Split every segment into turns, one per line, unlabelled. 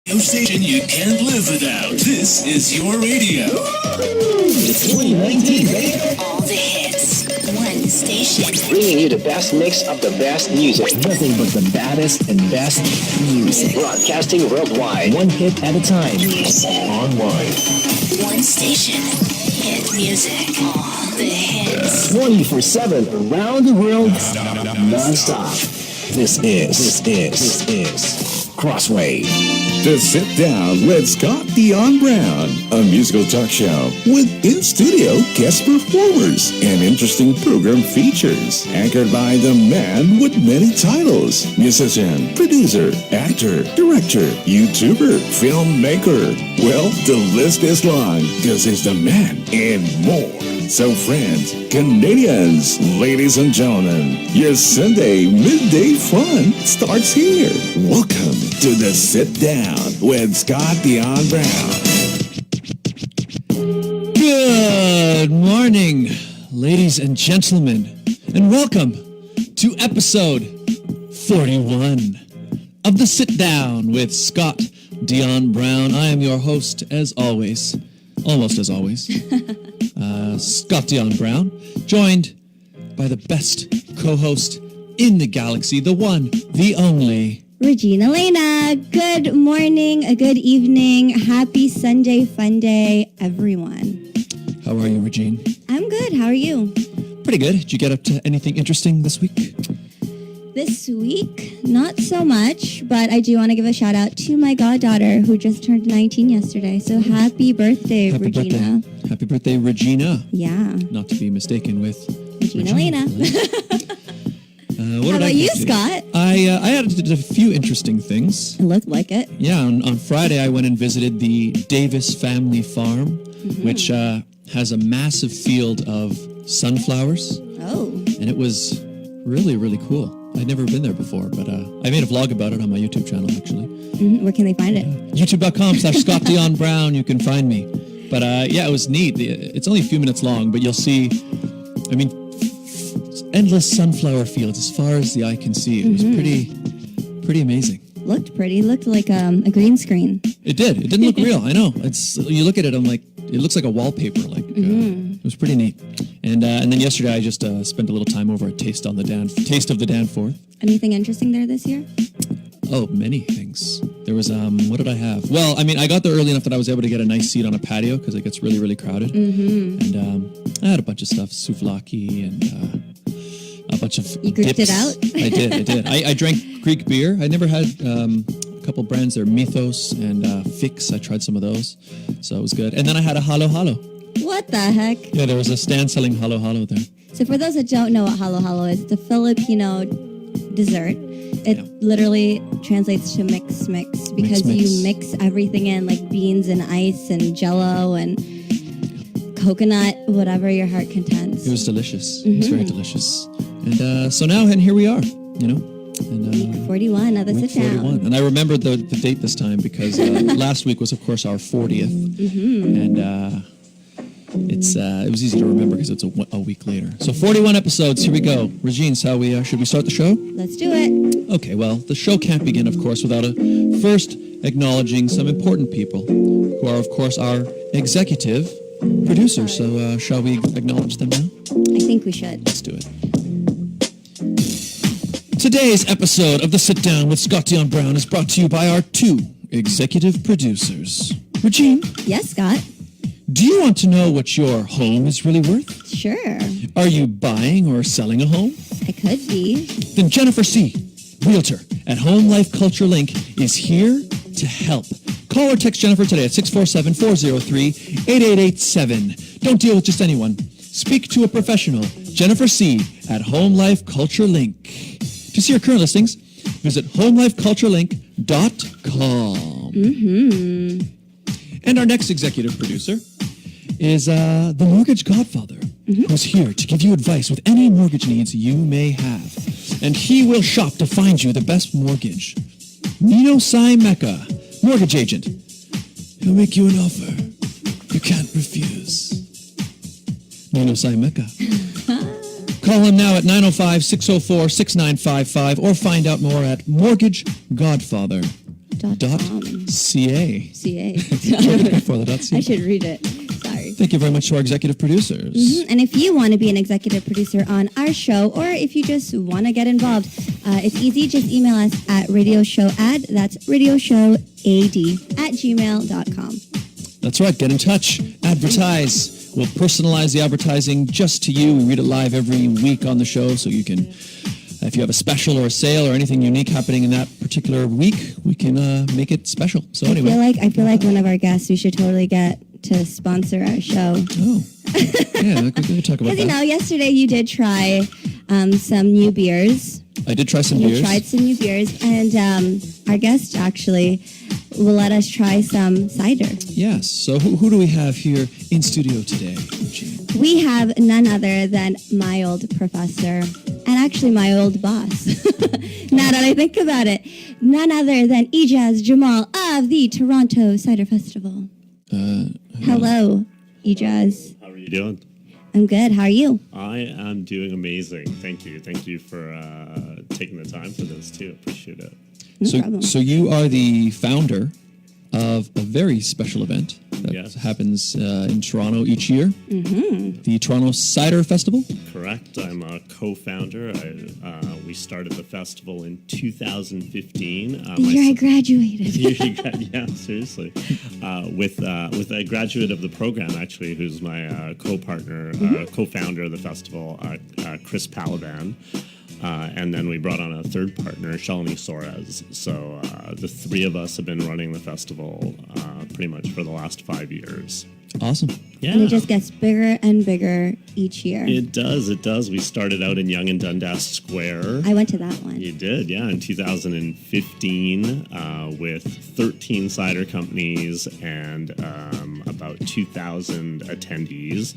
No station you can't live without. This is your radio.
It's 2019, baby.
All the hits. One station.
Bringing you the best mix of the best music.
Nothing but the baddest and best music.
Broadcasting worldwide.
One hit at a time.
Music.
Online.
One station. Hit music. All the hits.
24/7 around the world. Non-stop. This is Crossway.
To Sit Down with Scott Dion Brown, a musical talk show with in-studio guest performers and interesting program features, anchored by the man with many titles: musician, producer, actor, director, YouTuber, filmmaker. Well, the list is long because he's the man and more. So friends, Canadians, ladies and gentlemen, your Sunday midday fun starts here. Welcome to the Sit Down with Scott Dion Brown.
Good morning, ladies and gentlemen, and welcome to episode 41 of the Sit Down with Scott Dion Brown. I am your host, as always, almost as always. Scott Dion Brown, joined by the best co-host in the galaxy, the one, the only,
Regine, Alaina. Good morning, a good evening, happy Sunday fun day, everyone.
How are you, Regine?
I'm good. How are you?
Pretty good. Did you get up to anything interesting this week?
This week, not so much, but I do want to give a shout out to my goddaughter who just turned 19 yesterday. So happy birthday,
Happy
Regina.
birthday. Happy birthday, Regina.
Yeah.
Not to be mistaken with
Regina Alaina. How about you, Scott?
I did a few interesting things.
It looked like it.
Yeah, on Friday I went and visited the Davis family farm, which has a massive field of sunflowers.
Oh.
And it was really, really cool. I'd never been there before, but I made a vlog about it on my YouTube channel, actually.
Mm-hmm. Where can they find it?
YouTube.com/Scott Dion Brown. You can find me. But yeah, it was neat. It's only a few minutes long, but you'll see, I mean, endless sunflower fields as far as the eye can see. It was pretty amazing.
Looked pretty. Looked like a green screen.
It did. It didn't look real. I know. You look at it, I'm like, it looks like a wallpaper. Like it was pretty neat. And then yesterday I just spent a little time over at Taste of the Danforth.
Anything interesting there this year?
Oh, many things. There was, what did I have? Well, I mean, I got there early enough that I was able to get a nice seat on a patio because it gets really, really crowded. And I had a bunch of stuff, souvlaki and a bunch of
You Greeked
dips.
it out?
I did. I drank Greek beer. I never had a couple brands there, Mythos and Fix. I tried some of those, so it was good. And then I had a halo halo.
What the heck?
Yeah, there was a stand selling halo halo there.
So for those that don't know what halo halo is, it's a Filipino dessert. It literally translates to mix because
Mix.
you mix everything in, like beans and ice and jello and coconut, whatever your heart contents.
It was delicious. It was very delicious. And so now, and here we are, you know. And,
Week 41 of the
Week
Sit Down.
41. And I remembered the date this time because last week was, of course, our 40th. And it was easy to remember because it's a week later. So 41 episodes. Here we go. Regine, should we start the show?
Let's do it.
Okay, well, the show can't begin, of course, without first acknowledging some important people who are, of course, our executive producers. So shall we acknowledge them now?
I think we should.
Let's do it. Today's episode of The Sit Down with Scott Dion Brown is brought to you by our two executive producers. Regine,
Yes, Scott?
do you want to know what your home is really worth?
Sure.
Are you buying or selling a home?
I could be.
Then Jennifer C., Realtor at Home Life Culture Link, is here to help. Call or text Jennifer today at 647-403-8887. Don't deal with just anyone. Speak to a professional. Jennifer C. at Home Life Culture Link. To see our current listings, visit homelifeculturelink.com. And our next executive producer is the Mortgage Godfather, who's here to give you advice with any mortgage needs you may have. And he will shop to find you the best mortgage. Nino Sai Mecca, mortgage agent. He'll make you an offer you can't refuse. Nino Sai Mecca. Call him now at 905-604-6955 or find out more at mortgagegodfather.com. .ca.
CA.
For the .ca.
I should read it. Sorry.
Thank you very much to our executive producers.
And if you want to be an executive producer on our show, or if you just want to get involved, it's easy. Just email us at radioshowad. That's radioshowad@gmail.com.
That's right. Get in touch. Advertise. We'll personalize the advertising just to you. We read it live every week on the show, so you can, if you have a special or a sale or anything unique happening in that particular week, we can make it special. So anyway.
I feel like one of our guests we should totally get to sponsor our show.
Oh. Yeah, we can talk about that.
Because, yesterday you did try some new beers.
I did try some
You
beers.
tried some new beers, and our guest actually will let us try some cider.
Yes. So who do we have here in studio today, Regine?
We have none other than my old professor, and actually my old boss. Now that I think about it, none other than Ijaz Jamal of the Toronto Cider Festival. Hello, Ijaz.
How are you doing?
I'm good. How are you?
I am doing amazing. Thank you. Thank you for taking the time for this too. Appreciate it.
No problem.
So you are the founder of a very special event that
Yes.
happens in Toronto each year. Mm-hmm. The Toronto Cider Festival.
Correct. I'm a co-founder. We started the festival in 2015.
The year I graduated.
Yeah, seriously. With a graduate of the program, actually, who's my co-partner, co-founder of the festival, Chris Palaban. And then we brought on a third partner, Shalini Soares. So the three of us have been running the festival pretty much for the last 5 years.
Awesome.
Yeah.
And it just gets bigger and bigger each year.
It does. We started out in Yonge and Dundas Square.
I went to that one.
You did, yeah, in 2015 with 13 cider companies and about 2,000 attendees.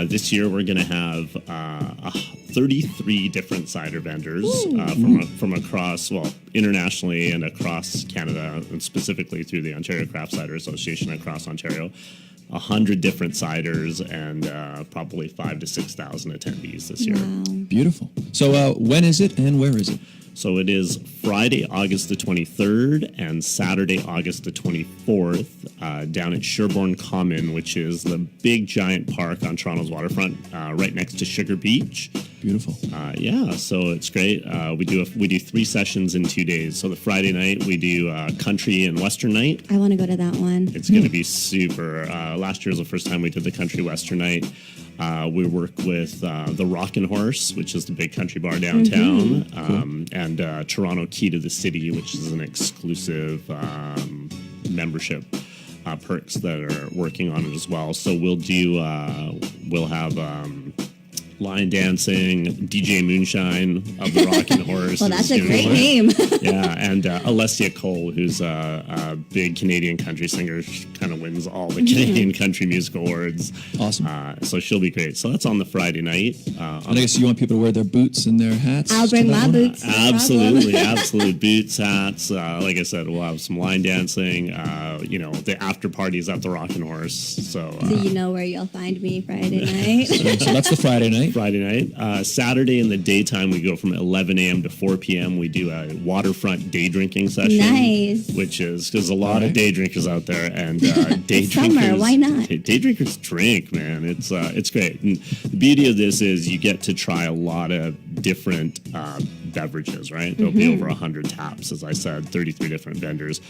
This year we're going to have 33 different cider vendors from across, internationally and across Canada, and specifically through the Ontario Craft Cider Association across Ontario. 100 different ciders and probably 5,000 to 6,000 attendees this year.
Wow.
Beautiful. So when is it and where is it?
So it is Friday, August the 23rd and Saturday, August the 24th down at Sherbourne Common, which is the big giant park on Toronto's waterfront right next to Sugar Beach.
Beautiful.
Yeah, so it's great. We do 3 sessions in 2 days. So the Friday night we do country and western night.
I want to go to that one.
It's going to be super. Last year was the first time we did the country western night. We work with the Rockin' Horse, which is the big country bar downtown, and Toronto Key to the City, which is an exclusive membership perks that are working on it as well. So we'll have line dancing, DJ Moonshine of the Rockin' Horse.
Well, that's a great name.
Yeah, and Alessia Cole, who's a big Canadian country singer, kind of wins all the Canadian Country Music Awards.
Awesome.
So she'll be great. So that's on the Friday night.
And I guess you want people to wear their boots and their hats?
I'll bring my boots. No
Absolutely,
problem.
absolute boots, hats. Like I said, we'll have some line dancing. The after parties at the Rockin' Horse. So
you know where you'll find me Friday night.
So that's the Friday night.
Friday night. Saturday in the daytime, we go from 11 a.m. to 4 p.m. We do a waterfront day drinking session.
Nice.
Which is, because a lot of day drinkers out there, and day
Summer,
drinkers.
why not?
Day drinkers drink, man. It's great. And the beauty of this is you get to try a lot of different beverages, right? There'll be over 100 taps, as I said, 33 different vendors,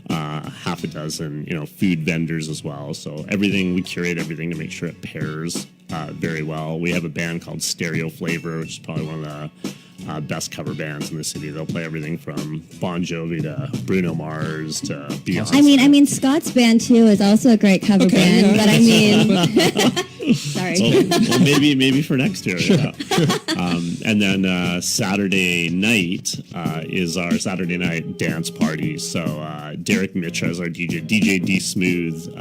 half a dozen, food vendors as well. So we curate everything to make sure it pairs very well. We have a band called Stereo Flavor, which is probably one of the best cover bands in the city. They'll play everything from Bon Jovi to Bruno Mars to Beyonce.
I mean, Scott's band too is also a great cover band, but I mean, sorry.
Well, maybe for next year. Sure. Yeah. And then Saturday night is our Saturday night dance party. So Derek Mitra is our DJ. DJ D Smooth,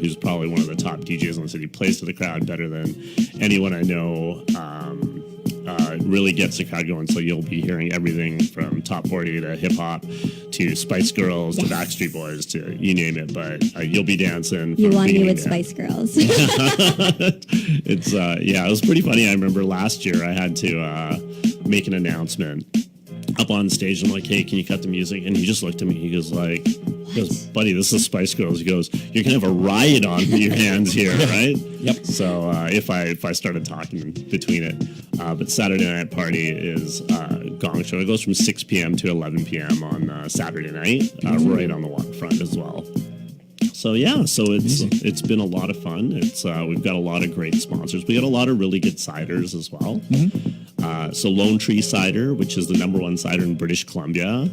who's probably one of the top DJs in the city, plays to the crowd better than anyone I know. Really gets the crowd going, so you'll be hearing everything from top 40 to hip hop to Spice Girls to Backstreet Boys to you name it. But you'll be dancing.
You won me with Spice Girls.
It was pretty funny. I remember last year I had to make an announcement up on stage. I'm like, hey, can you cut the music? And he just looked at me. He goes, buddy, this is Spice Girls. He goes, you're gonna have a riot on your hands here, right?
Yep.
So if I started talking between it, but Saturday Night Party is Gong Show. It goes from 6 p.m. to 11 p.m. on Saturday night, right on the waterfront as well. So yeah, it's been a lot of fun. It's we've got a lot of great sponsors. We got a lot of really good ciders as well. So Lone Tree Cider, which is the #1 cider in British Columbia,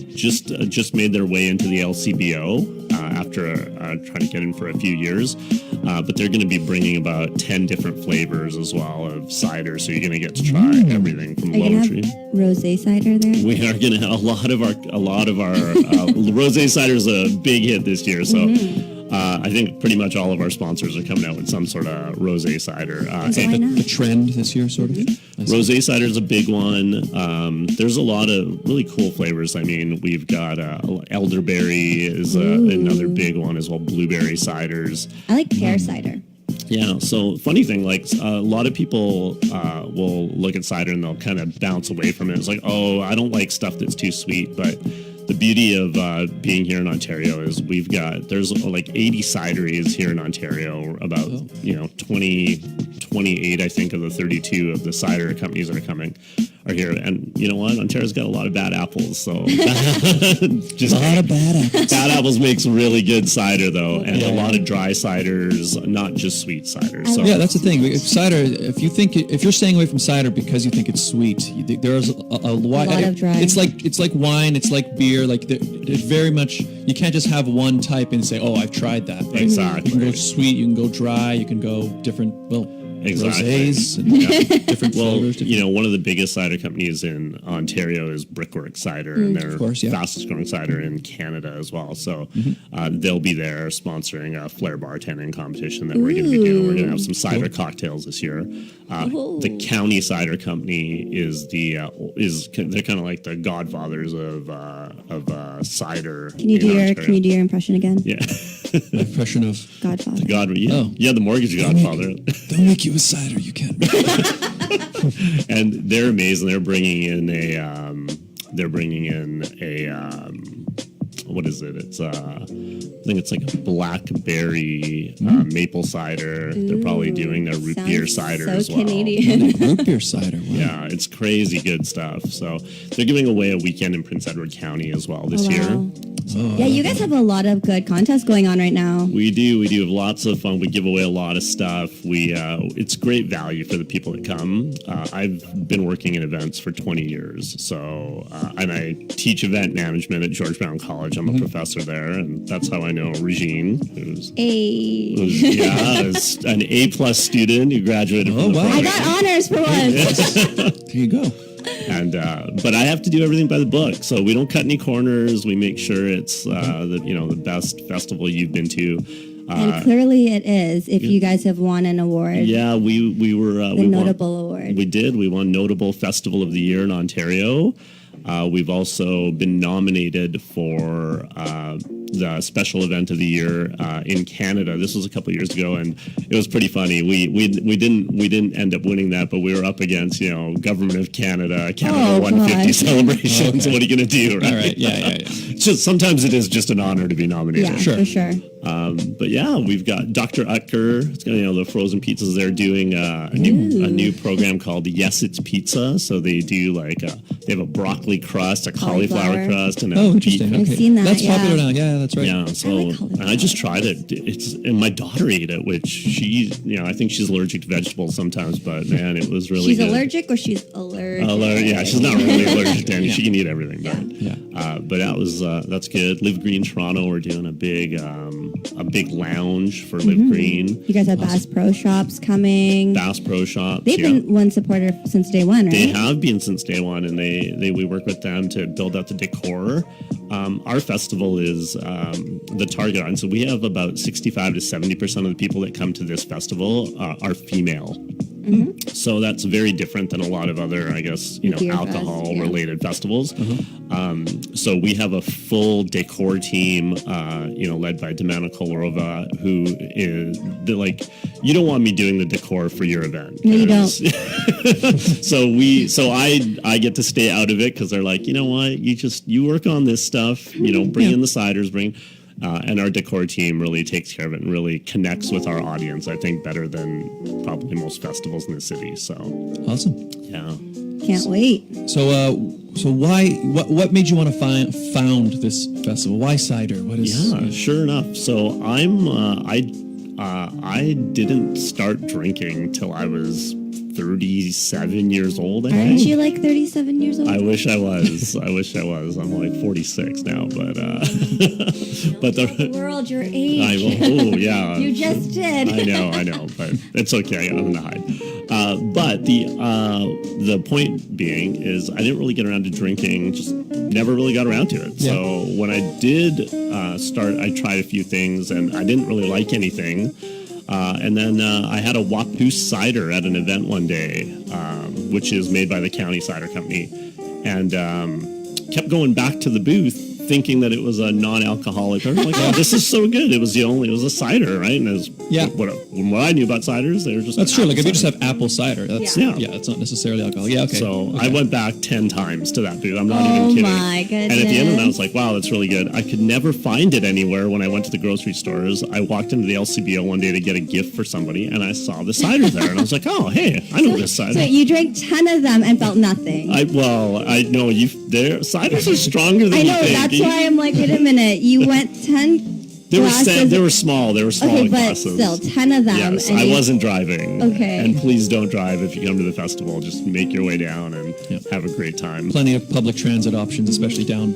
just made their way into the LCBO after trying to get in for a few years. But they're going to be bringing about 10 different flavors as well of cider. So you're going to get to try everything from Lone Tree.
Rosé cider there?
We are going to have a lot of our rosé cider is a big hit this year. So I think pretty much all of our sponsors are coming out with some sort of rosé cider.
The trend this year, sort of.
Rosé cider is a big one. There's a lot of really cool flavors. I mean, we've got elderberry is another big one as well. Blueberry ciders.
I like pear cider.
Yeah, so funny thing, like a lot of people will look at cider and they'll kind of bounce away from it. It's like, oh, I don't like stuff that's too sweet. But the beauty of being here in Ontario is there's like 80 cideries here in Ontario. About 28, I think, of the 32 of the cider companies that are here. And you know what? Ontario's got a lot of bad apples, so just
a lot of bad apples.
Bad apples makes really good cider, though, and a lot of dry ciders, not just sweet ciders. So.
Yeah, that's the thing. Cider. If you're staying away from cider because you think it's sweet, there's a lot of dry. It's like wine. It's like beer. Like it's very much. You can't just have one type and say, "Oh, I've tried that." Right?
Exactly.
You can go sweet. You can go dry. You can go different.
Exactly.
Rosés and different flavors.
One of the biggest cider companies in Ontario is Brickwork Cider, and they're fastest growing cider in Canada as well. So they'll be there sponsoring a flair bartending competition that we're going to be doing. We're going to have some cider cocktails this year. The County Cider Company is they're kind of like the godfathers of cider.
Can you do your impression again?
Yeah.
Impression of
Godfather.
The mortgage godfather.
Don't make you a cider. You can't.
And they're amazing. They're bringing in a what is it? It's I think it's like a blackberry maple cider. They're probably doing their root beer cider as well.
Canadian.
Root beer cider. Wow.
Yeah, it's crazy good stuff. So they're giving away a weekend in Prince Edward County as well this year.
Yeah, you guys have a lot of good contests going on right now.
We do have lots of fun. We give away a lot of stuff. It's great value for the people that come. I've been working in events for 20 years, so and I teach event management at George Brown College. I'm a professor there, and that's how I know Regine, who's an A+ student who graduated from the program.
I got honors for once.
There you go.
And but I have to do everything by the book, so we don't cut any corners. We make sure it's the best festival you've been to.
And clearly it is. If you guys have won an award.
Yeah, we were
notable award.
We did. We won Notable Festival of the Year in Ontario. We've also been nominated for the Special Event of the Year in Canada. This was a couple of years ago, and it was pretty funny. We didn't end up winning that, but we were up against Government of Canada 150 celebrations.
Okay.
What are you going to do? Right?
All right. Yeah.
Just sometimes it is just an honor to be nominated.
Yeah, for sure.
But yeah, we've got Dr. Utker. It's got the frozen pizzas. They're doing a new program called Yes It's Pizza. So they do they have a broccoli crust, a cauliflower crust, and a
interesting.
beef.
I've seen that.
That's popular now. Yeah, that's right.
Yeah, so and I just tried it. And my daughter ate it, which she, I think she's allergic to vegetables sometimes, but man, it was really
She's
good.
allergic or she's allergic?
Yeah, she's not really allergic to anything. She can eat everything,
Yeah.
but that's good. Live Green Toronto, we're doing a big lounge for Live Green.
You guys have Bass Pro Shops coming.
Bass Pro Shops.
They've been one supporter since day one, right?
They have been since day one, and we work with them to build out the decor. Our festival is the target audience. So we have about 65 to 70% of the people that come to this festival are female. So that's very different than a lot of other, I guess,
Beer fest,
alcohol-related festivals. So we have a full decor team, led by Domenico Lorova, who is you don't want me doing the decor for your event.
No, you don't.
So I get to stay out of it because they're like, you know what, you work on this stuff, bring in the ciders, and our decor team really takes care of it and really connects with our audience, I think, better than probably most festivals in the city. So
Awesome.
yeah.
Can't wait.
So what made you want to found this festival? Why cider? What is?
Yeah, sure enough. So I didn't start drinking till I was 37 years old. I
Aren't
think.
you like 37 years old?
I wish I was. I'm like 46 now, but the
World, your age.
yeah.
You just did.
I know, but it's okay. I got nothing to hide. But the point being is I didn't really get around to drinking. Just never really got around to it.
Yeah.
So when I did start, I tried a few things and I didn't really like anything. And then I had a Wapoose cider at an event one day, which is made by the County Cider Company, and kept going back to the booth thinking that it was a non-alcoholic. I was like, oh, this is so good. It was a cider, right? And it was, what I knew about ciders, they were just
That's true. Like if you just
cider.
have apple cider, that's it's not necessarily alcohol. Yeah, okay.
So I went back 10 times to that booth. I'm not
Oh
even kidding.
my goodness.
And at the end of it, I was like, wow, that's really good. I could never find it anywhere when I went to the grocery stores. I walked into the LCBO one day to get a gift for somebody, and I saw the cider there. And I was like, oh, hey, I know this cider.
So you drank 10 of them and felt nothing.
I know ciders are stronger than
I
you
know,
think.
that's why I'm like, wait a minute, you went 10
They
glasses.
were small. They were small
Okay,
in
but
glasses.
still, 10 of them.
Yes,
and
I
you-
wasn't driving.
Okay.
And please don't drive if you come to the festival. Just make your way down and have a great time.
Plenty of public transit options, especially down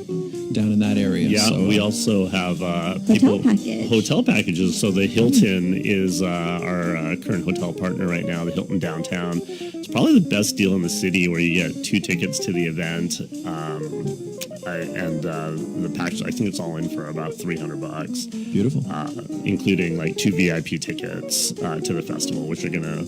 in that area.
Yeah,
so,
we also have
package.
hotel packages. So the Hilton is our current hotel partner right now, the Hilton downtown. It's probably the best deal in the city where you get 2 tickets to the event. The package, I think it's all in for about $300,
beautiful.
including like 2 VIP tickets to the festival, which are gonna,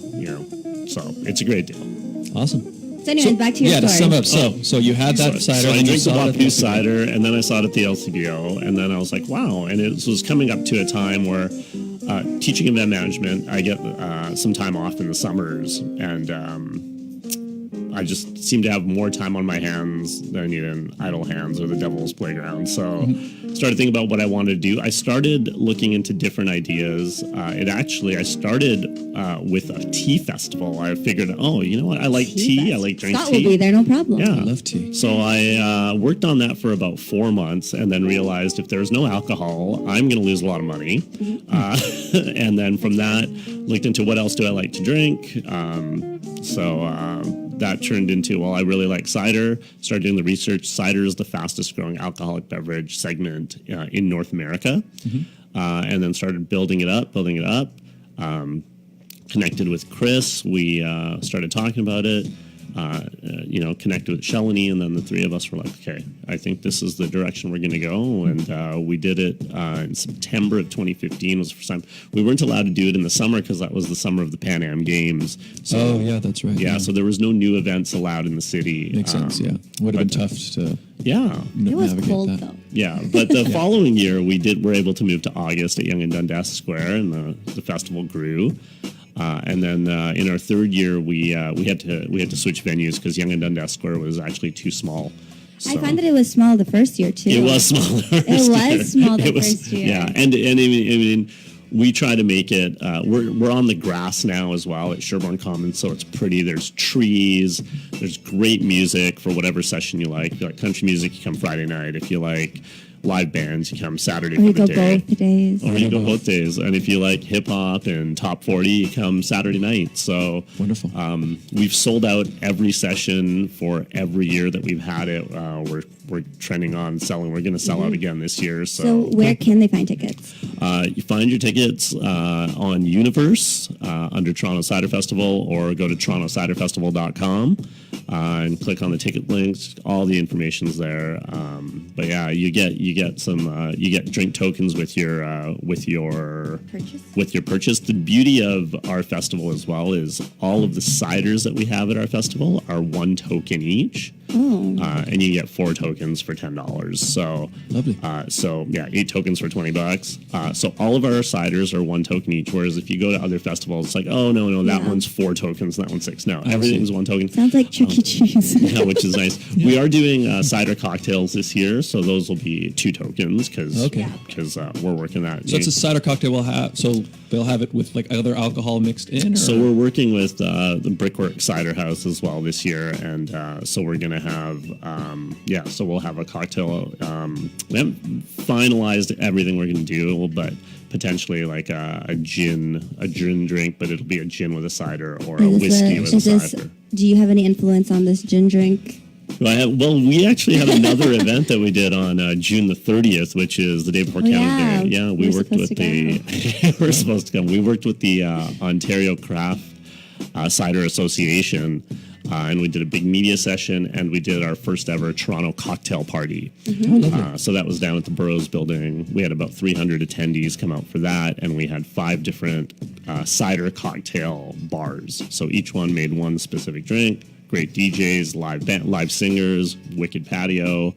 so it's a great deal.
Awesome.
So anyways, back to your
To
story.
sum up, so you had that cider,
So I
then you
drank the
saw it at
Wapoose
the-
cider, and then I saw it at the LCBO, and then I was like, wow. And it was coming up to a time where teaching event management, I get some time off in the summers, and I just seem to have more time on my hands than idle hands or the devil's playground. So started thinking about what I wanted to do. I started looking into different ideas. I started with a tea festival. I figured, you know what? I like tea. I like drinking
Scott
tea.
will be there, no problem.
Yeah.
I love tea.
So I worked on that for about 4 months and then realized if there's no alcohol, I'm going to lose a lot of money. And then from that, looked into what else do I like to drink. That turned into, I really like cider. Started doing the research. Cider is the fastest growing alcoholic beverage segment in North America. And then started building it up. Connected with Chris. We started talking about it. Connected with Shelly, and then the 3 of us were like, okay, I think this is the direction we're going to go. And we did it in September of 2015 was the first time. We weren't allowed to do it in the summer because that was the summer of the Pan Am Games. So,
that's right.
yeah, so there was no new events allowed in the city.
Makes sense, yeah. Would have been tough to
It was
navigate
cold,
that.
though.
Yeah, but the following year were able to move to August at Yonge and Dundas Square, and the festival grew. And then in our 3rd year, we had to switch venues because Yonge and Dundas Square was actually too small.
I find that it was small the first year, too.
It was smaller.
It was small the first year.
Yeah, and I mean, we try to make it. We're on the grass now as well at Sherbourne Commons, so it's pretty. There's trees. There's great music for whatever session you like. If you like country music, you come Friday night. If you like live bands, you come Saturday
Or you
for the
go
day.
both days.
Or you go both days. And if you like hip hop and top 40, you come Saturday night. So
Wonderful.
We've sold out every session for every year that we've had it. We're trending on selling. We're going to sell out again this year.
So where can they find tickets?
You find your tickets on Universe under Toronto Cider Festival, or go to torontociderfestival.com. and click on the ticket links. All the information's there. But yeah, you get some drink tokens with your purchase. The beauty of our festival as well is all of the ciders that we have at our festival are 1 token each. And you get 4 tokens for $10. So
lovely.
8 tokens for $20. So all of our ciders are 1 token each. Whereas if you go to other festivals, it's like, oh no, that one's 4 tokens, that one's 6. No, everything's 1 token.
Sounds like Chuck E. Cheese.
Yeah, which is nice. We are doing cider cocktails this year, so those will be 2 tokens because we're working that.
So it's a cider cocktail we'll have. So they'll have it with like other alcohol mixed in. Or?
So we're working with the Brickwork Cider House as well this year, and so we're gonna have so we'll have a cocktail. We haven't finalized everything we're gonna do, but potentially like a gin drink, but it'll be a gin with a cider or a whiskey with a cider.
Do you have any influence on this gin drink?
Well, we actually had another event that we did on June the 30th, which is the day before Canada Day. Yeah, we worked with we're supposed to come. We worked with the Ontario Craft Cider Association, and we did a big media session, and we did our first ever Toronto cocktail party. So that was down at the Burroughs Building. We had about 300 attendees come out for that, and we had 5 different cider cocktail bars. So each one made one specific drink. Great DJs, live singers, wicked patio,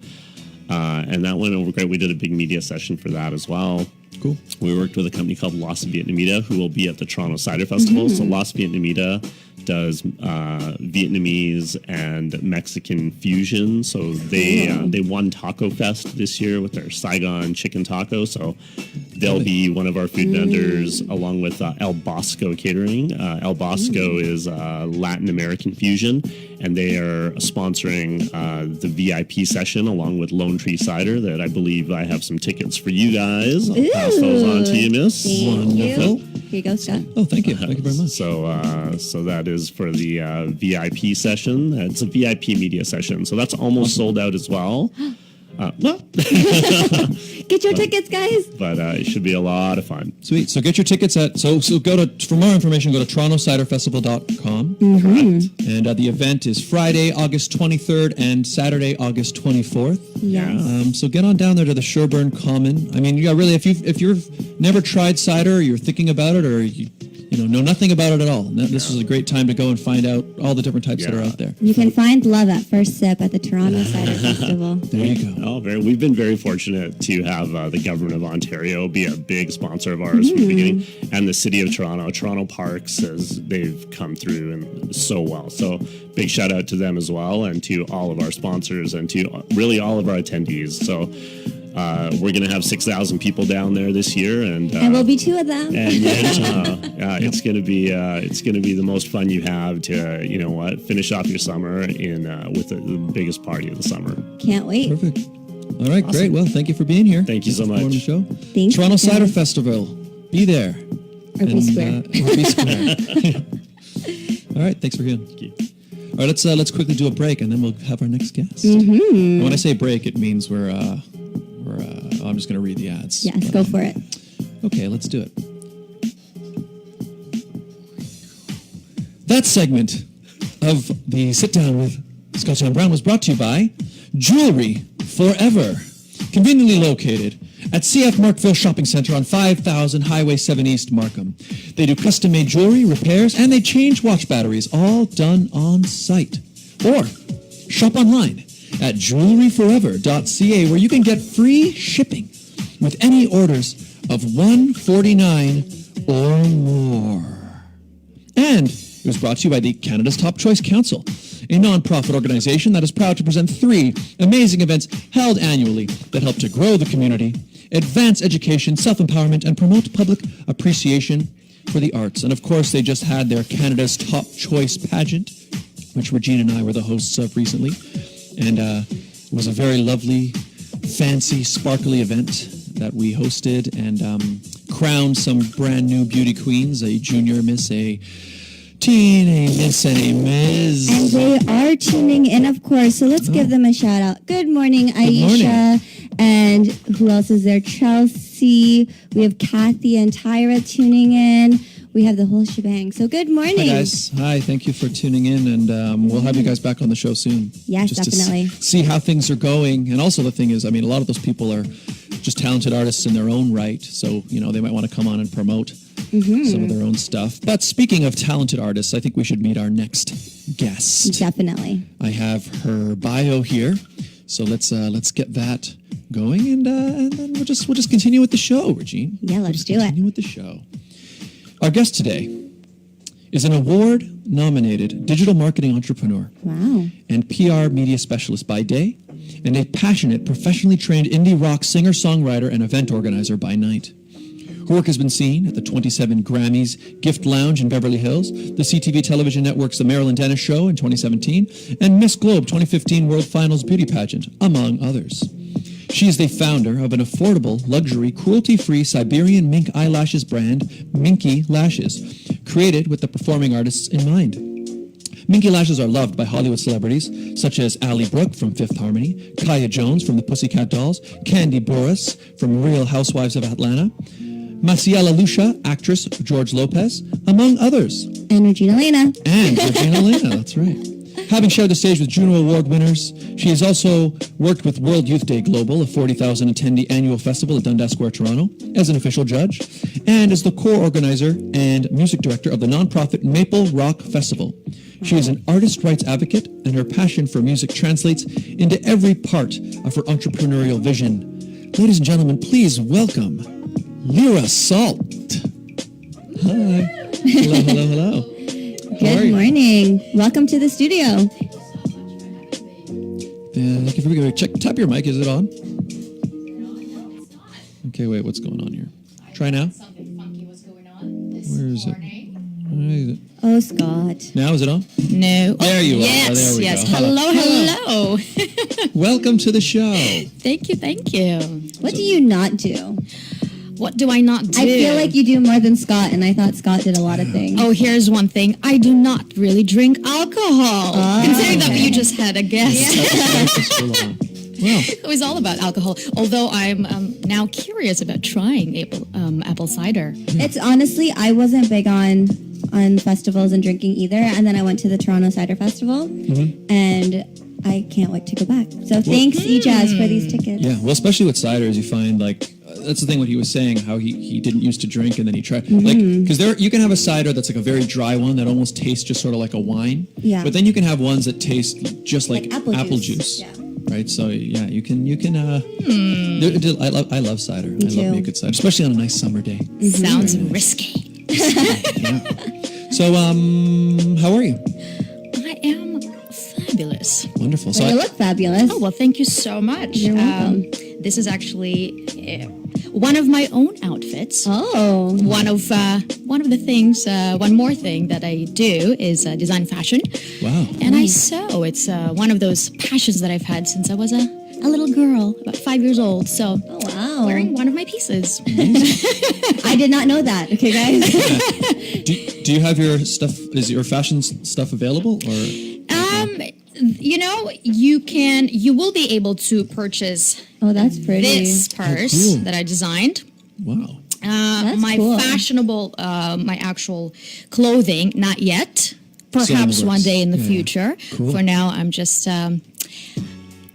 and that went over great. We did a big media session for that as well.
Cool.
We worked with a company called Los Vietnamita, who will be at the Toronto Cider Festival. So Los Vietnamita does Vietnamese and Mexican fusion. So they won Taco Fest this year with their Saigon chicken taco. So they'll be one of our food vendors, along with El Bosco Catering. El Bosco is Latin American fusion, and they are sponsoring the VIP session along with Lone Tree Cider. That I believe I have some tickets for you guys. I'll pass those on to you, Miss.
Wonderful.
Here you go, Scott.
Oh, thank you. Thank you very much.
So that is for the VIP session. It's a VIP media session. So that's almost sold out as well.
Get your tickets, guys.
But it should be a lot of fun.
Sweet. So get your tickets at for more information, go to TorontoCiderFestival.com.
Correct.
And the event is Friday, August 23rd and Saturday, August 24th.
Yes.
So get on down there to the Sherbourne Common. I mean, really, if you've never tried cider, or you're thinking about it, or you know nothing about it at all, this is a great time to go and find out all the different types that are out there.
You can find love at first sip at the Toronto Cider Festival.
There you go.
Oh, we've been very fortunate to have the government of Ontario be a big sponsor of ours from the beginning, and the city of Toronto Parks, as they've come through and so well. So big shout out to them as well, and to all of our sponsors, and to really all of our attendees. So we're going to have 6,000 people down there this year, and
we'll be 2 of them.
And it's going to be the most fun you have to finish off your summer with the biggest party of the summer.
Can't wait.
Perfect. All right, great. Well, thank you for being here.
Thank you so much.
On the show.
Thanks.
Toronto Cider Festival. Be there.
Or be square.
Or be square. All right, thanks for here.
Thank you.
All right, let's quickly do a break, and then we'll have our next guest. And when I say break, it means we're I'm just going to read the ads.
Yes, go for it.
Okay, let's do it. That segment of the Sit Down with Scott John Brown was brought to you by Jewelry Forever, conveniently located at CF Markville Shopping Center on 5000 Highway 7 East, Markham. They do custom-made jewelry, repairs, and they change watch batteries, all done on site. Or shop online at jewelryforever.ca, where you can get free shipping with any orders of $149 or more. And it was brought to you by the Canada's Top Choice Council, a non-profit organization that is proud to present 3 amazing events held annually that help to grow the community, advance education, self-empowerment, and promote public appreciation for the arts. And of course, they just had their Canada's Top Choice pageant, which Regine and I were the hosts of recently. And it was a very lovely, fancy, sparkly event that we hosted, and crowned some brand new beauty queens, a junior miss, a teen, a miss, and a ms.
And they are tuning in, of course, so let's give them a shout out. Good morning, Aisha. And who else is there? Chelsea. We have Kathy and Tyra tuning in. We have the whole shebang. So good morning.
Hi, guys. Hi, thank you for tuning in, and we'll have you guys back on the show soon.
Yes,
just
definitely.
To see how things are going. And also the thing is, I mean, a lot of those people are just talented artists in their own right, so, you know, they might want to come on and promote some of their own stuff. But speaking of talented artists, I think we should meet our next guest.
Definitely.
I have her bio here, so let's get that going, and then we'll just continue with the show, Regine.
Yeah, let's do it.
Continue with the show. Our guest today is an award-nominated digital marketing entrepreneur
Wow.
and PR media specialist by day, and a passionate, professionally trained indie rock singer-songwriter and event organizer by night. Her work has been seen at the 27 Grammys Gift Lounge in Beverly Hills, the CTV television network's The Marilyn Dennis Show in 2017, and Miss Globe 2015 World Finals Beauty Pageant, among others. She is the founder of an affordable, luxury, cruelty-free Siberian mink eyelashes brand, Minky Lashes, created with the performing artists in mind. Minky Lashes are loved by Hollywood celebrities such as Ally Brooke from Fifth Harmony, Kaya Jones from the Pussycat Dolls, Candy Boris from Real Housewives of Atlanta, Maciela Lucia, actress George Lopez, among others.
And Regine Alaina.
And Regine Alaina, that's right. Having shared the stage with Juno Award winners, she has also worked with World Youth Day Global, a 40,000 attendee annual festival at Dundas Square, Toronto, as an official judge, and as the co-organizer and music director of the nonprofit Maple Rock Festival. She is an artist rights advocate, and her passion for music translates into every part of her entrepreneurial vision. Ladies and gentlemen, please welcome Lera Salt. Hi. Hello, hello, hello.
Good morning. Welcome to the studio.
If we go tap your mic, is it on? Okay, wait, what's going on here? Try now.
Something funky was going on this
Where is it?
morning.
Where is it?
Oh, Scott.
Now is it on?
No.
There you are.
Yes,
Oh, there we
yes.
go.
Hello, hello.
Welcome to the show.
Thank you, thank you.
What do you not do?
What do I not do?
I feel like you do more than Scott, and I thought Scott did a lot of things.
Oh, here's one thing. I do not really drink alcohol. Considering that you just had a guest.
Wow.
It was all about alcohol. Although I'm now curious about trying apple cider.
It's honestly, I wasn't big on festivals and drinking either, and then I went to the Toronto Cider Festival, and I can't wait to go back. So thanks, eJazz, for these tickets.
Yeah, well, especially with ciders, you find like that's the thing. What he was saying, how he didn't used to drink, and then he tried like because you can have a cider that's like a very dry one that almost tastes just sort of like a wine.
Yeah.
But then you can have ones that taste just like
apple
juice.
Yeah.
Right. So yeah, you can. I love cider. I
too.
love me a good cider, especially on a nice summer day.
Sounds risky.
So how are you?
I am fabulous.
Wonderful. So
You look fabulous.
Oh, well, thank you so much.
You're welcome.
This is actually one of my own outfits.
Oh.
One of the things, one more thing that I do is design fashion.
Wow.
And I sew. It's one of those passions that I've had since I was a little girl, about 5 years old. So
Oh, wow.
wearing one of my pieces.
I did not know that. Okay, guys.
Do you have your stuff? Is your fashion stuff available or?
You know, you will be able to purchase
Oh, that's pretty.
this purse
cool.
that I designed.
Wow.
That's
My
cool.
fashionable, my actual clothing, not yet. Perhaps one day in the future.
Cool.
For now, I'm just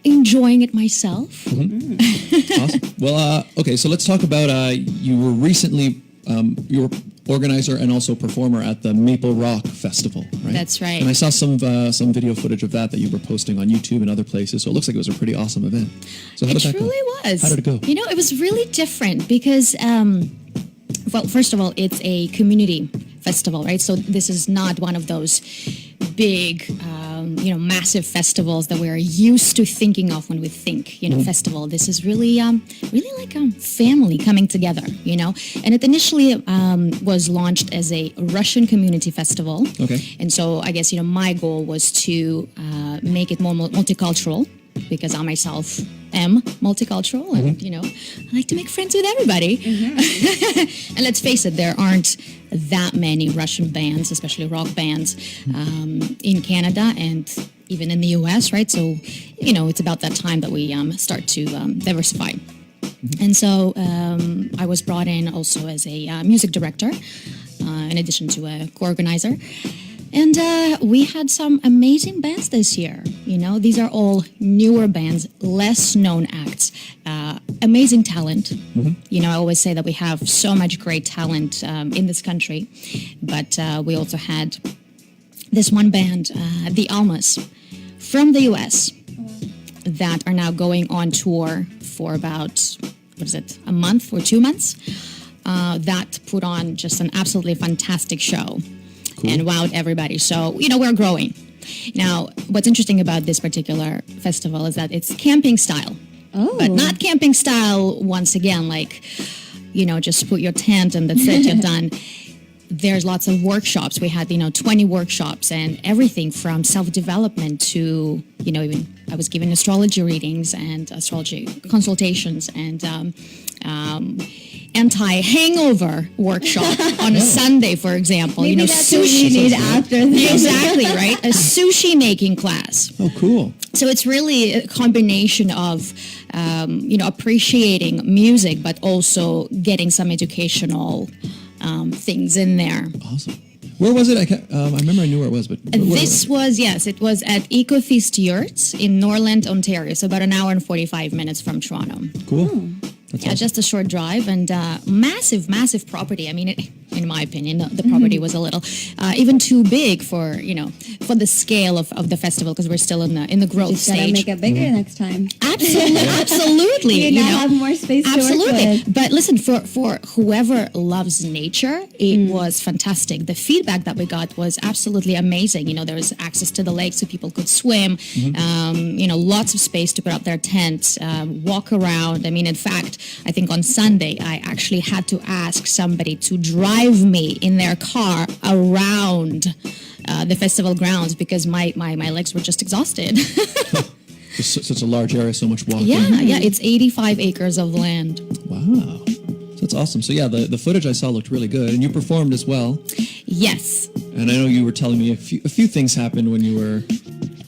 enjoying it myself.
Awesome. Well, okay, so let's talk about you were recently you were organizer and also performer at the Maple Rock Festival, right?
That's right.
And I saw some video footage of that you were posting on YouTube and other places. So it looks like it was a pretty awesome event. So how
It
did that go?
truly was.
How did it go?
You know, it was really different because, well, first of all, it's a community festival, right? So this is not one of those big, massive festivals that we're used to thinking of when we think, festival. This is really like a family coming together, And it initially was launched as a Russian community festival.
Okay.
And so I guess, my goal was to make it more multicultural because I myself am multicultural and, I like to make friends with everybody. And let's face it, there aren't that many Russian bands, especially rock bands, in Canada and even in the US, right? So, it's about that time that we start to diversify. And so I was brought in also as a music director in addition to a co-organizer. And we had some amazing bands this year. You know, these are all newer bands, less known acts, amazing talent. You know, I always say that we have so much great talent in this country, but we also had this one band, the Almas, from the US, that are now going on tour for about, a month or 2 months, that put on just an absolutely fantastic show. And wowed everybody. So, you know, we're growing. Now, what's interesting about this particular festival is that it's camping style.
Oh.
But not camping style, once again, like, you know, just put your tent and that's it, you're done. There's lots of workshops. We had, 20 workshops and everything from self-development to, even I was giving astrology readings and astrology consultations and anti-hangover workshop on a Sunday, for example.
Maybe that's what you need after this.
Exactly, right? A sushi making class.
Oh, cool.
So it's really a combination of, appreciating music, but also getting some educational things in there.
Awesome. Where was it? I remember I knew where it was, but
This was, it was at EcoFeast Yurts in Norland, Ontario. So about an hour and 45 minutes from Toronto.
Cool. That's awesome.
Just a short drive and massive property. I mean, in my opinion, the property was a little even too big for for the scale of the festival because we're still in the growth
Just gotta
stage.
make it bigger next time.
Absolutely.
You now have more space to work with.
But listen, for whoever loves nature, it was fantastic. The feedback that we got was absolutely amazing. You know, there was access to the lake so people could swim. Lots of space to put up their tent, walk around. I mean, in fact, I think on Sunday, I actually had to ask somebody to drive me in their car around the festival grounds because my legs were just exhausted.
Such a large area, so much walking.
Yeah, it's 85 acres of land.
Wow. That's awesome. So yeah, the footage I saw looked really good, and you performed as well.
Yes.
And I know you were telling me a few things happened when you were...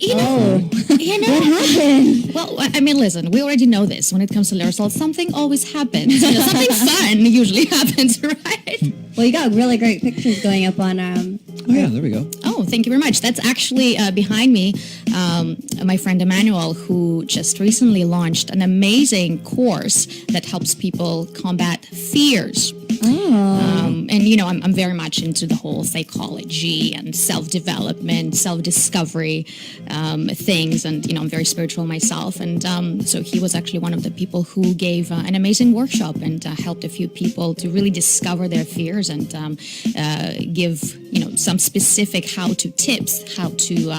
What happened?
Well, I mean, listen, we already know this. When it comes to Lera Salt, something always happens. Something fun usually happens, right?
Well, you got really great pictures going up on...
Oh, yeah, there we go.
Oh, thank you very much. That's actually behind me, my friend Emmanuel, who just recently launched an amazing course that helps people combat fears. I'm very much into the whole psychology and self-development, self-discovery things, and I'm very spiritual myself, and so he was actually one of the people who gave an amazing workshop and helped a few people to really discover their fears and give some specific how-to tips, how to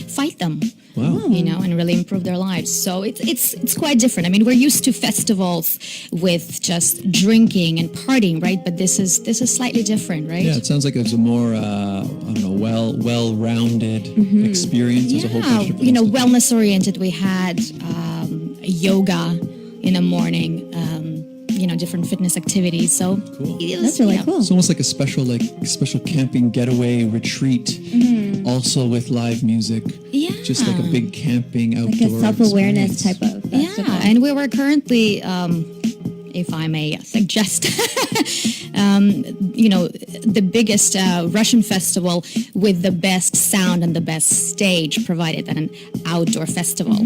fight them.
Wow.
And really improve their lives. So it's quite different. I mean, we're used to festivals with just drinking and partying, right? But this is slightly different, right?
Yeah, it sounds like it's a more well-rounded experience as a whole.
Wellness oriented. We had yoga in the morning. Different fitness activities. So
cool.
That's really cool.
It's almost like a special camping getaway retreat, also with live music.
Yeah.
Just like a big camping outdoor
Like a self-awareness
experience.
type of festival.
Yeah, and we were currently, if I may suggest, the biggest Russian festival with the best sound and the best stage provided at an outdoor festival.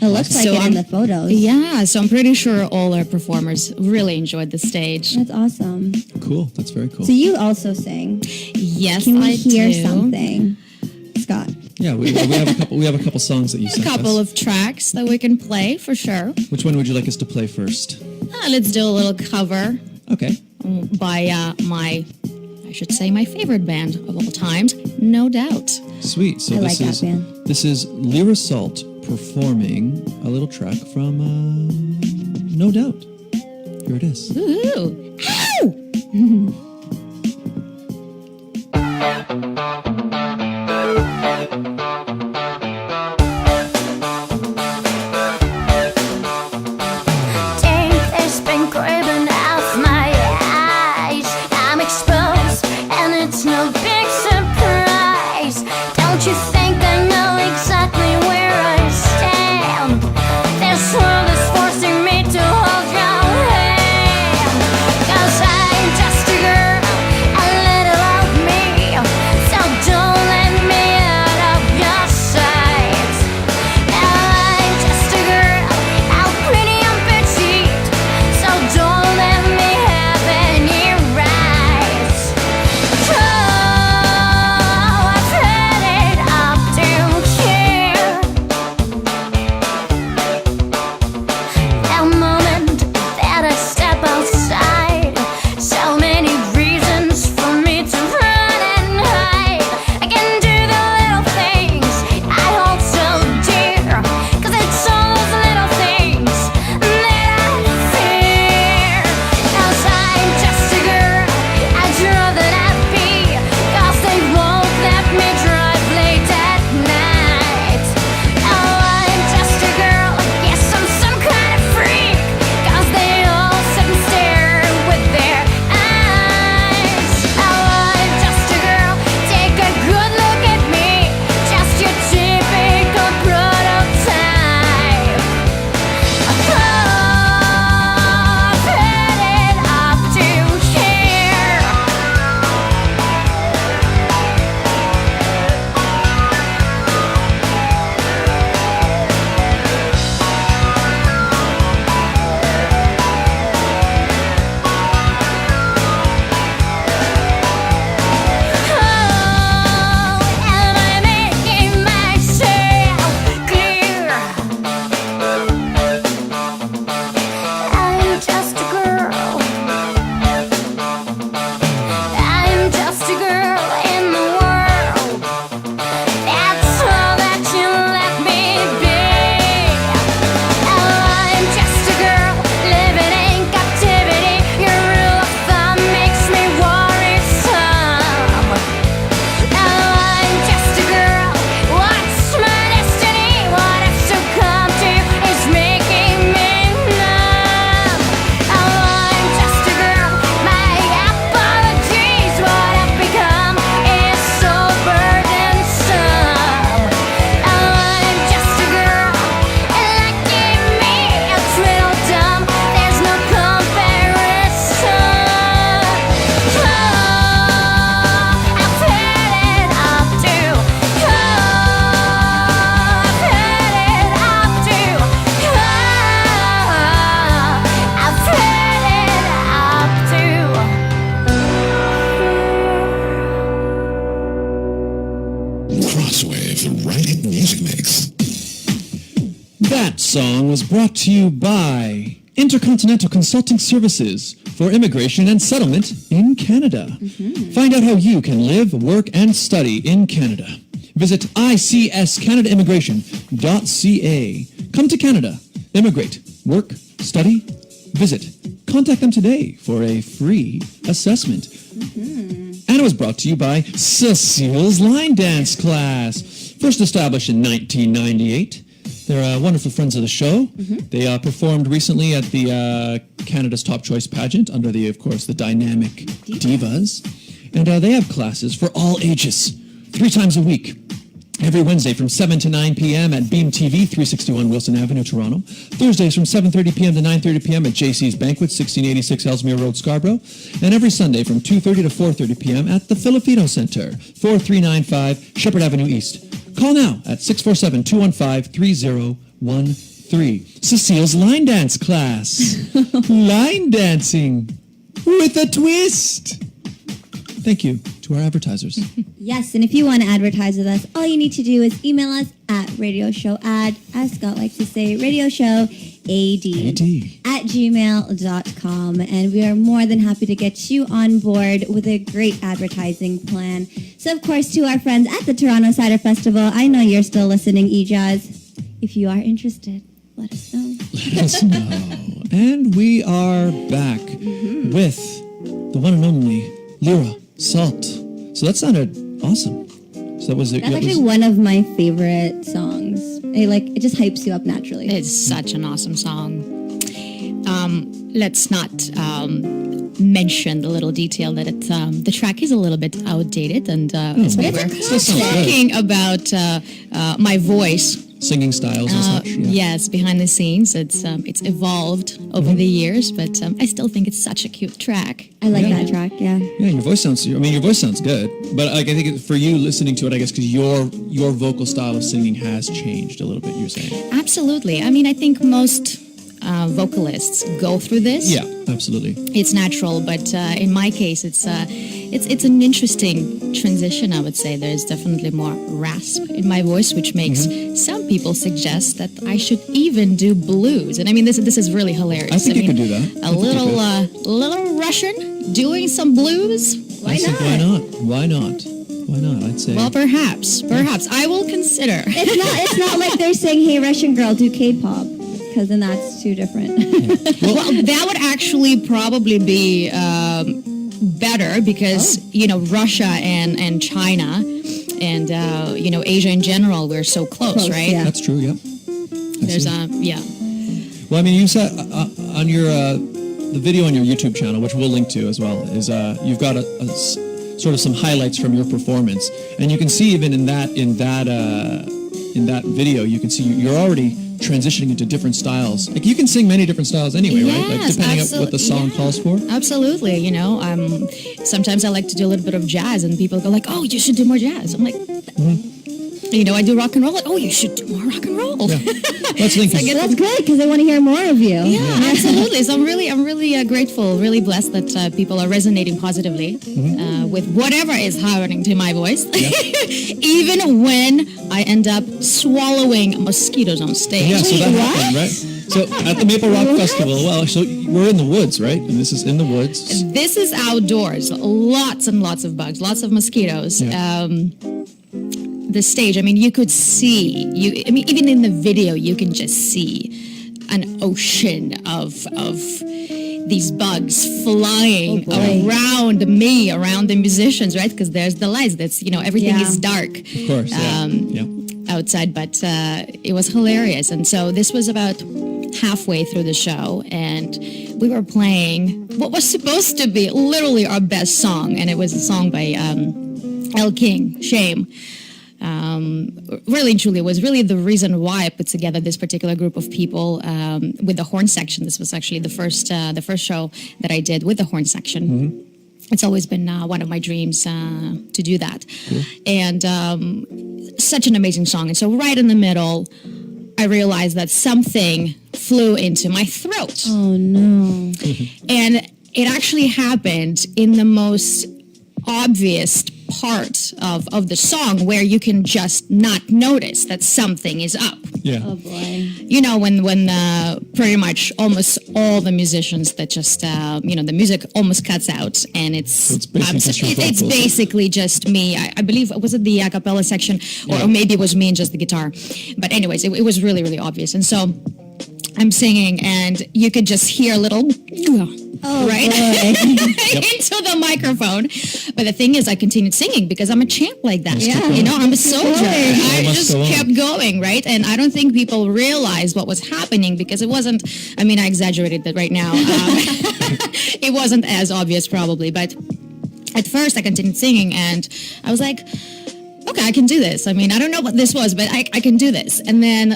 It looks like it in the photos.
Yeah, so I'm pretty sure all our performers really enjoyed the stage.
That's awesome.
Cool. That's very cool.
So you also sing.
Yes,
Can we
I
hear
do.
something, Scott?
Yeah, we have a couple songs that you
A
sent
couple
us.
of tracks that we can play for sure.
Which one would you like us to play first?
Let's do a little cover
Okay.
by my favorite band of all times, No Doubt.
Sweet. So
I like that band.
This is Lera Salt performing a little track from No Doubt. Here it is.
Ooh. Ow!
It's been creeping out my eyes. I'm exposed, and it's no big surprise. Don't you think I know exactly where I stand? This world is forcing me to hold your hand. 'Cause I'm just a girl, a
That song was brought to you by Intercontinental Consulting Services for Immigration and Settlement in Canada. Find out how you can live, work, and study in Canada. Visit icscanadaimmigration.ca. Come to Canada. Immigrate. Work. Study. Visit. Contact them today for a free assessment. And it was brought to you by Cecile's Line Dance Class. First established in 1998. They're wonderful friends of the show. They performed recently at the Canada's Top Choice pageant under the, of course, the dynamic Divas. And they have classes for all ages, 3 times a week. Every Wednesday from 7 to 9 p.m. at Beam TV, 361 Wilson Avenue, Toronto. Thursdays from 7:30 p.m. to 9:30 p.m. at JC's Banquet, 1686 Ellesmere Road, Scarborough. And every Sunday from 2:30 to 4:30 p.m. at the Filipino Center, 4395 Shepherd Avenue East. Call now at 647-215-3013. Cecile's Line Dance Class. Line dancing with a twist. Thank you to our advertisers.
Yes, and if you want to advertise with us, all you need to do is email us at radioshowad, as Scott likes to say, radioshowad at gmail.com. And we are more than happy to get you on board with a great advertising plan. So, of course, to our friends at the Toronto Cider Festival, I know you're still listening, E-Jazz. If you are interested, let us know.
Let us know. And we are back with the one and only Lera Salt. So that sounded awesome. So that was
That's actually one of my favorite songs. It just hypes you up naturally.
It's such an awesome song. Let's not mention the little detail that the track is a little bit outdated, and we're talking about my voice.
Singing styles and such.
Yes, behind the scenes, it's evolved over the years, but I still think it's such a cute track.
I like that track. Yeah.
Yeah, your voice sounds good, but I think for you listening to it, I guess because your vocal style of singing has changed a little bit. You're saying.
Absolutely. I mean, I think most vocalists go through this.
Yeah, absolutely.
It's natural, but in my case, it's an interesting transition. I would say there's definitely more rasp in my voice, which makes some people suggest that I should even do blues. And I mean, this is really hilarious.
I think you could do that.
A little Russian doing some blues. Why not?
Why not? I'd say.
Well, perhaps I will consider.
It's not like they're saying, "Hey, Russian girl, do K-pop." Because then that's too different.
Well, that would actually probably be better because, Russia and China and, Asia in general, we're so close, right?
Yeah.
That's true, yeah.
There's
Well, I mean, you said on your the video on your YouTube channel, which we'll link to as well, is you've got sort of some highlights from your performance, and you can see even in that video, you can see you're already transitioning into different styles. Like you can sing many different styles anyway, right? Like depending on what the song calls for.
Absolutely. Sometimes I like to do a little bit of jazz, and people go like, "Oh, you should do more jazz." I'm like, I do rock and roll. Like, "Oh, you should do more rock and roll."
Yeah. Let's link.
That's good because I want to hear more of you.
Yeah, absolutely. So I'm really grateful, really blessed that people are resonating positively with whatever is happening to my voice, even when I end up swallowing mosquitoes on stage.
Yeah, so that happened, right? So at the Maple Rock Festival, so we're in the woods, right? And this is in the woods.
This is outdoors. Lots and lots of bugs, lots of mosquitoes. Yeah. The stage, I mean, you could see, even in the video, you can just see an ocean of these bugs flying around me, around the musicians, right? Because there's the lights. That's everything is dark.
Of course,
outside, but it was hilarious. And so this was about halfway through the show, and we were playing what was supposed to be literally our best song, and it was a song by El King, Shame. Really and truly, it was really the reason why I put together this particular group of people with the horn section. This was actually the first show that I did with the horn section. It's always been one of my dreams to do that. And such an amazing song. And so right in the middle, I realized that something flew into my throat.
Oh, no.
And it actually happened in the most obvious part of the song where you can just not notice that something is up.
Yeah.
Oh boy.
You know, when pretty much almost all the musicians that just, the music almost cuts out and it's
basically just your
it's
vocals.
basically just me. I believe, was it the a cappella section or maybe it was me and just the guitar. But anyways, it was really, really obvious. And so I'm singing and you could just hear a little... right into the microphone, but the thing is, I continued singing because I'm a champ like that.
Yeah.
You know, I'm a soldier. I
must
just
go on.
kept going, right? And I don't think people realized what was happening because it wasn't. I mean, I exaggerated that right now. It wasn't as obvious, probably, but at first I continued singing, and I was like, okay, I can do this. I mean, I don't know what this was, but I can do this. And then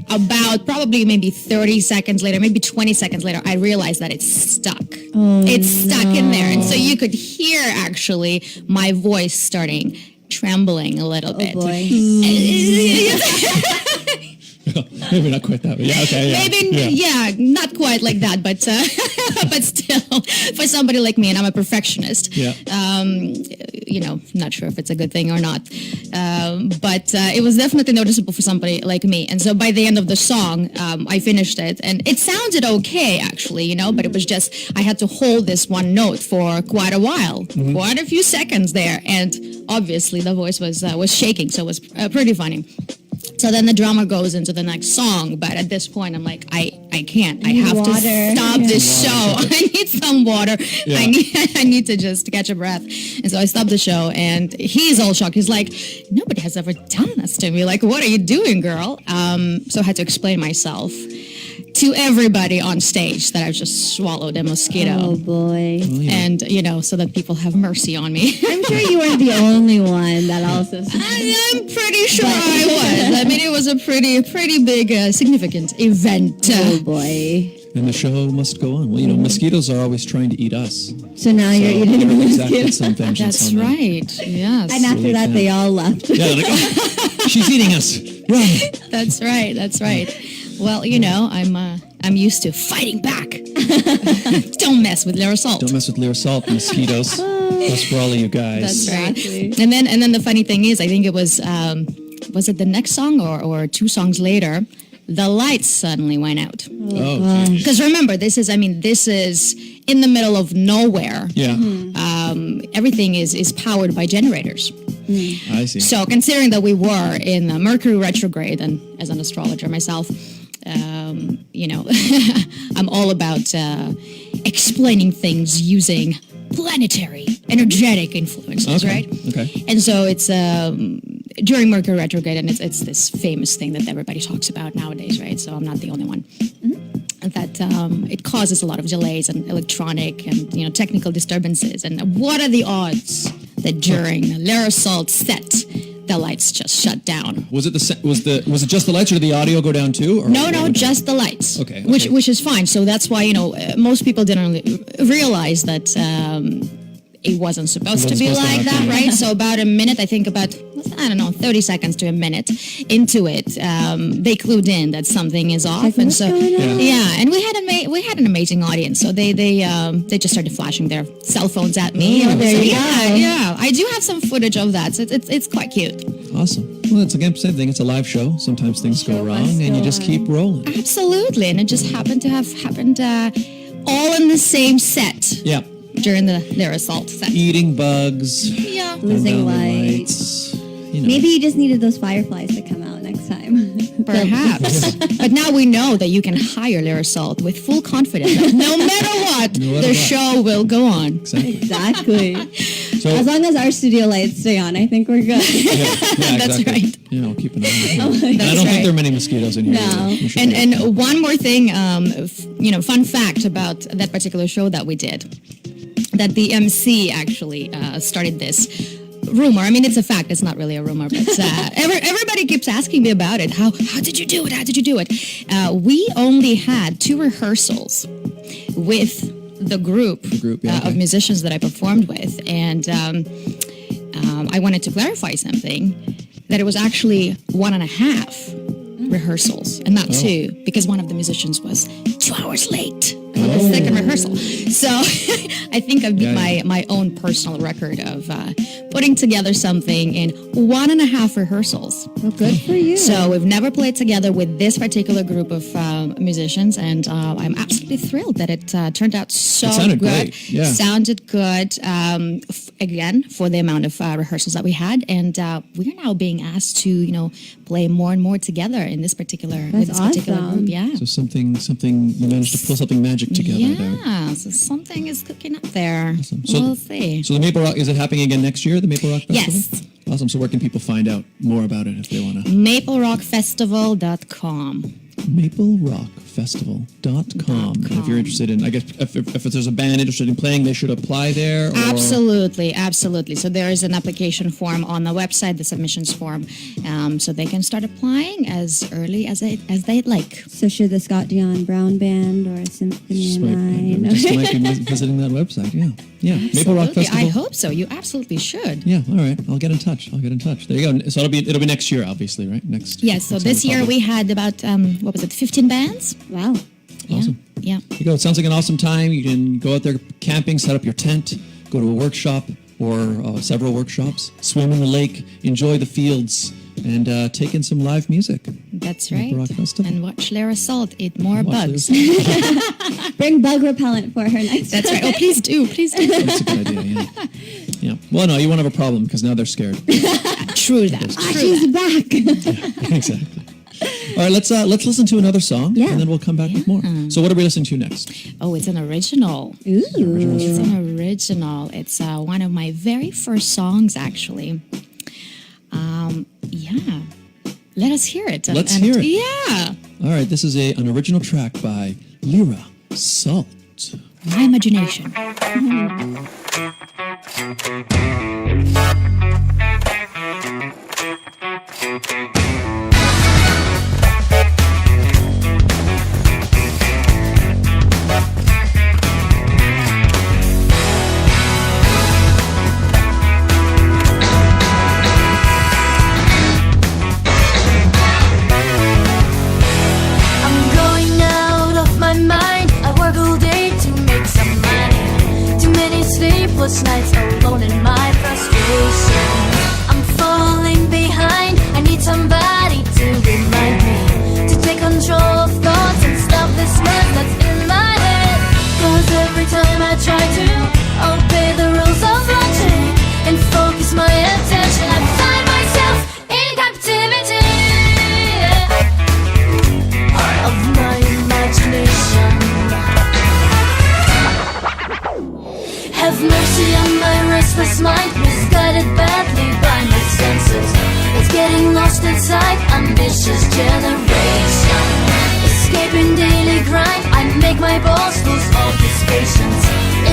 about probably maybe 30 seconds later, maybe 20 seconds later, I realized that it's stuck. It's stuck in there. And so you could hear actually my voice starting trembling a little bit.
Boy.
Maybe not quite that, but yeah, okay. Yeah.
Maybe, not quite like that, but but still, for somebody like me, and I'm a perfectionist,
Yeah.
Not sure if it's a good thing or not, but it was definitely noticeable for somebody like me. And so by the end of the song, I finished it, and it sounded okay, actually, but it was just, I had to hold this one note for quite a while, quite a few seconds there, and obviously the voice was shaking, so it was pretty funny. So then the drama goes into the next song, but at this point I'm like, I can't. I have to stop this show. I need some water.
Yeah.
I need to just catch a breath. And so I stopped the show, and he's all shocked. He's like, nobody has ever done this to me. Like, what are you doing, girl? So I had to explain myself to everybody on stage that I've just swallowed a mosquito.
Oh boy.
And, so that people have mercy on me.
I'm sure you weren't the only one that also.
I'm pretty sure I was. I mean, it was a pretty big, significant event.
Oh boy.
And the show must go on. Well, mosquitoes are always trying to eat us.
So now you're eating
They've
the
exacted
mosquito.
some vengeance
That's
on them.
right. Yes.
And after that, they all left.
Yeah, they're like, oh, she's eating us. Run.
That's right. That's right. Well, I'm used to fighting back. Don't mess with Lera Salt.
Don't mess with Lera Salt, mosquitoes. That's for all of you guys.
That's right.
Exactly.
And then the funny thing is, I think it was it the next song or two songs later, the lights suddenly went out.
Oh, geez.
Because remember, this is in the middle of nowhere.
Yeah.
Everything is powered by generators.
I see.
So considering that we were in Mercury retrograde, and as an astrologer myself, I'm all about explaining things using planetary, energetic influences,
Okay,
right?
okay.
And so it's during Mercury retrograde, and it's this famous thing that everybody talks about nowadays, right? So I'm not the only one. That it causes a lot of delays and electronic and technical disturbances. And what are the odds that during the Lera Salt set, the lights just shut down?
Was it was it just the lights, or did the audio go down too? Or
No, just the lights.
Okay.
Which is fine. So that's why most people didn't realize that it wasn't supposed to be like that, right? So about a minute, I think about 30 seconds to a minute into it, they clued in that something is off,
Like,
and
what's
so
going on?
yeah, and we had an amazing audience. So they just started flashing their cell phones at me.
Oh, there you go.
Yeah, I do have some footage of that. So it's quite cute.
Awesome. Well, it's again same thing. It's a live show. Sometimes things go wrong, and you just keep rolling.
Absolutely, and it just happened to have happened all in the same set.
Yeah.
During the Lera Salt set.
Eating bugs.
Yeah.
turn
Losing
down the
lights.
You know.
Maybe you just needed those fireflies to come out next time.
Perhaps. But now we know that you can hire Lera Salt with full confidence that no matter what,
No matter
the
what.
show will go on.
Exactly.
Exactly.
So,
As long as our studio lights stay on, I think we're good.
yeah,
That's
exactly.
right.
You know, keep an eye on it. And I
That's
don't think
right.
there are many mosquitoes in here.
No.
You should be okay.
And one more thing, fun fact about that particular show that we did, that the MC actually started this rumor. I mean, it's a fact. It's not really a rumor, but everybody keeps asking me about it. How did you do it? How did you do it? We only had 2 rehearsals with the group,
yeah, okay.
of musicians that I performed with, and I wanted to clarify something, that it was actually 1.5 rehearsals and not 2, because one of the musicians was 2 hours late. on the second rehearsal. So I think I beat my own personal record of putting together something in 1.5 rehearsals.
Well, good for you.
So we've never played together with this particular group of musicians, and I'm absolutely thrilled that it turned out so
It sounded
good.
great, yeah.
Sounded good, again, for the amount of rehearsals that we had, and we are now being asked to, play more and more together in this particular, particular
awesome.
group. Yeah.
So something you managed to pull something magic together there.
Yeah, so something is cooking up there.
Awesome. So,
We'll see.
So the Maple Rock, is it happening again next year, the Maple Rock Festival?
Yes.
Awesome. So where can people find out more about it if they want to?
MapleRockFestival.com.
MapleRockFestival.com. And if you're interested in, I guess, if there's a band interested in playing, they should apply there? Or?
Absolutely. So there is an application form on the website, the submissions form, so they can start applying as early as they'd like.
So should the Scott Dion Brown Band or Symphony Nine?
Just might be visiting that website, yeah. Maple Rock
Absolutely.
Festival.
I hope so. You absolutely should.
Yeah, all right. I'll get in touch. There you go. So it'll be next year, obviously, right? Next.
Yes, so
next
this
time
year we had about, 15 bands?
Wow.
Awesome.
Yeah.
There you go. It sounds like an awesome time. You can go out there camping, set up your tent, go to a workshop or several workshops, swim in the lake, enjoy the fields, and take in some live music.
That's
Maple
right.
Rock Festival.
And watch Lera Salt eat more bugs.
Bring bug repellent for her next
That's
time.
right. Oh, please do. Please do.
That's a good idea, yeah. Well, no, you won't have a problem because now they're scared.
True that.
She's back.
Exactly. All right, let's listen to another song,
Yeah.
and then we'll come back with more. So what are we listening to next?
Oh, it's an original.
Ooh.
It's an original. It's one of my very first songs, actually. Yeah. Let us hear it.
Let's hear it.
Yeah.
All right, this is an original track by Lera, Salt.
My imagination.
I'm going out of my mind. I work all day to make some money. Too many sleepless nights alone in my frustration. I'm falling behind. I need somebody to remind me to take control of thoughts and stop this mess that's in my head. 'Cause every time I try to obey the rules of logic and focus my attention, I find myself in captivity of my imagination. Have mercy on my restless mind, misguided badly by my senses. It's getting lost inside ambitious generation. Escaping daily grind, I make my boss lose all his patience.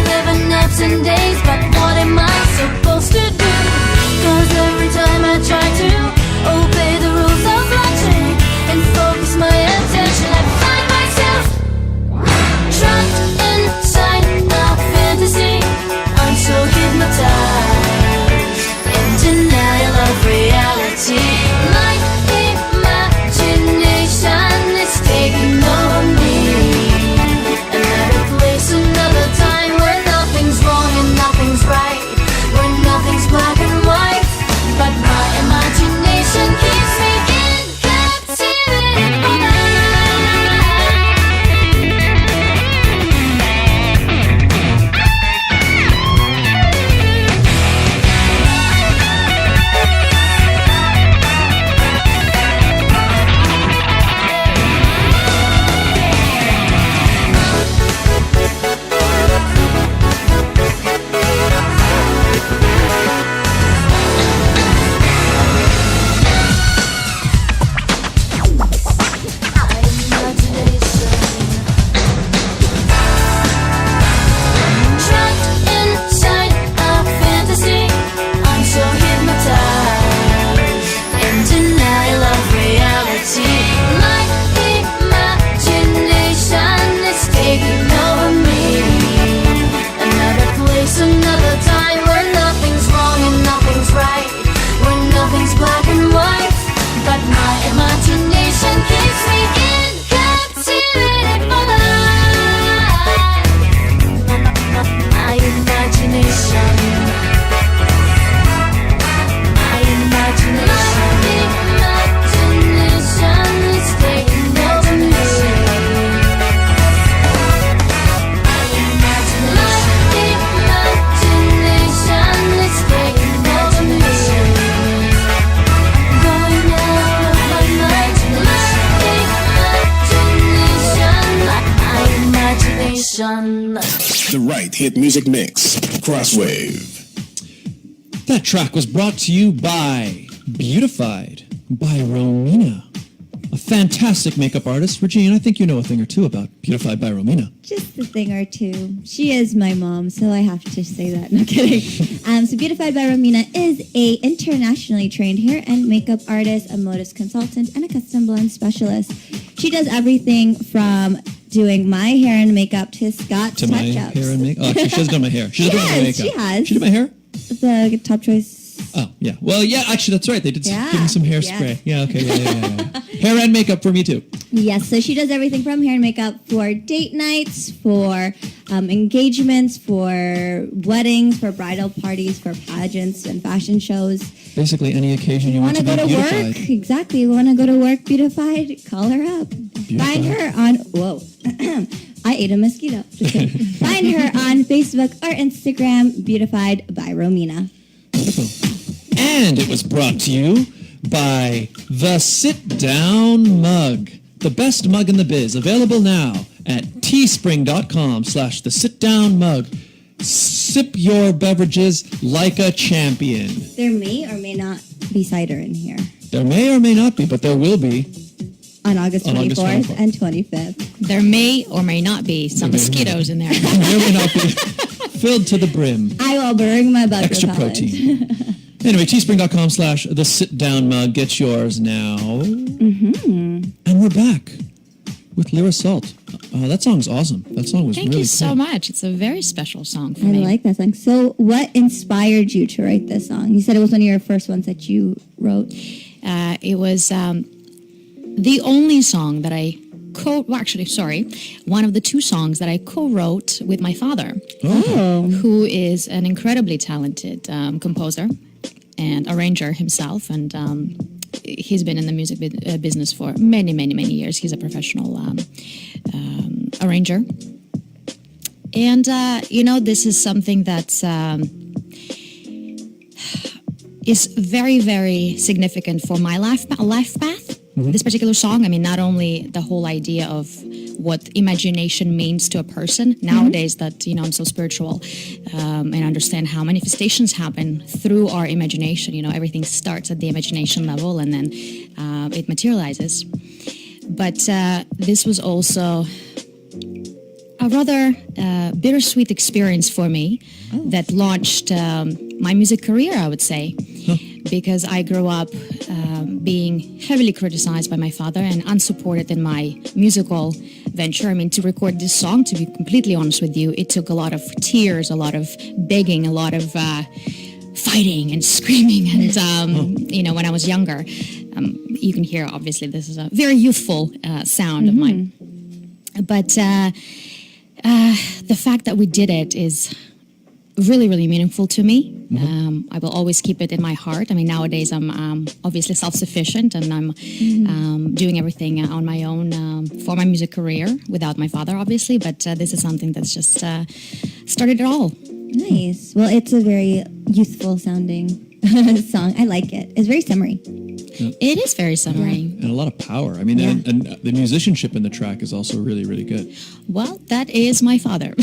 11 naps and days, but what am I supposed to do? 'Cause every time I try to obey the rules of logic and focus my attention, I find myself trapped inside a fantasy. I'm so hypnotized in denial of reality. My imagination is taking over me. Another place, another time where nothing's wrong and nothing's
night hit music mix. Crosswave.
That track was brought to you by Beautified by Romina, a fantastic makeup artist. Regine, I think you know a thing or two about Beautified by Romina.
Just a thing or two. She is my mom, so I have to say that. No kidding. So Beautified by Romina is a internationally trained hair and makeup artist, a modist consultant, and a custom blend specialist. She does everything from doing my hair and makeup to Scott's
To my
touch-ups.
hair and makeup. Oh, actually, she has done my hair. She's done my makeup.
She has.
She did my hair?
The top choice.
Oh, yeah. Well, yeah, actually, that's right. They did
Yeah,
give me some hairspray. Yeah, okay. Yeah. Hair and makeup for me, too.
Yes, so she does everything from hair and makeup for date nights, for engagements, for weddings, for bridal parties, for pageants and fashion shows.
Basically, any occasion you want to
go
be
to
beautified.
work? Exactly. You want to go to work beautified? Call her up. Find her on... Whoa. I ate a mosquito. Just kidding. Find her on Facebook or Instagram, Beautified by Romina.
Wonderful. And it was brought to you by the Sit Down Mug, the best mug in the biz, available now at teespring.com/the Sit Down Mug. Sip your beverages like a champion.
There may or may not be cider in here
There may or may not be, but there will be.
on August
On
24th
August 24th.
and 25th.
There may or may not be some mosquitoes in there.
There may or may not be. Filled to the brim.
I will bring my bug
Extra
repellent.
protein. Anyway, teespring.com/the Sit Down Mug. Get yours now. And we're back with Lera Salt. That song's awesome. That song was
Thank
really
you so
cool.
much. It's a very special song for
I
me.
like that song. So what inspired you to write this song? You said it was one of your first ones that you wrote.
It was the only song that I one of the two songs that I co-wrote with my father, who is an incredibly talented composer and arranger himself, and he's been in the music business for many, many, many years. He's a professional arranger. And, this is something that is very, very significant for my life path. This particular song, I mean, not only the whole idea of what imagination means to a person nowadays that, I'm so spiritual and understand how manifestations happen through our imagination. Everything starts at the imagination level and then it materializes. But this was also a rather bittersweet experience for me that launched my music career, I would say, because I grew up being heavily criticized by my father and unsupported in my musical venture. I mean, to record this song, to be completely honest with you, it took a lot of tears, a lot of begging, a lot of fighting and screaming. And, when I was younger, you can hear, obviously, this is a very youthful sound of mine. But the fact that we did it is really, really meaningful to me. I will always keep it in my heart. I mean, nowadays I'm obviously self-sufficient and I'm doing everything on my own for my music career without my father, obviously. But this is something that's just started it all.
Nice. Well, it's a very youthful sounding song. I like it. It's very summery.
It is very summery.
And a lot of power. I mean, and the musicianship in the track is also really, really good.
Well, that is my father.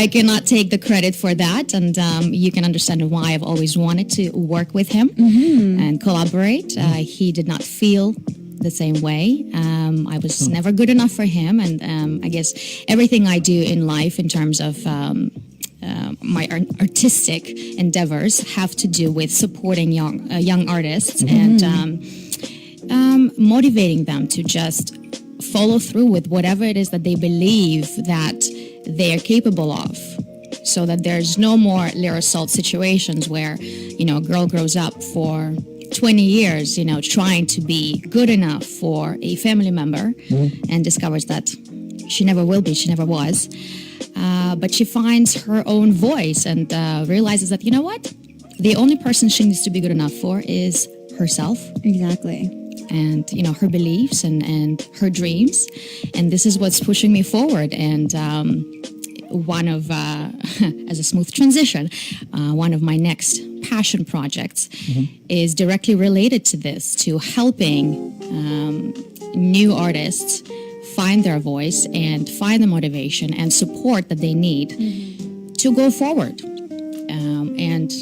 I cannot take the credit for that, and you can understand why I've always wanted to work with him and collaborate. He did not feel the same way. I was never good enough for him, and I guess everything I do in life in terms of my artistic endeavors have to do with supporting young artists and motivating them to just follow through with whatever it is that they believe that they are capable of, so that there's no more Lera Salt situations where, a girl grows up for 20 years, trying to be good enough for a family member and discovers that she never will be, she never was. But she finds her own voice and realizes that, you know what? The only person she needs to be good enough for is herself.
Exactly.
And, her beliefs and her dreams. And this is what's pushing me forward. And one of, as a smooth transition, one of my next passion projects is directly related to this, to helping new artists find their voice and find the motivation and support that they need to go forward. And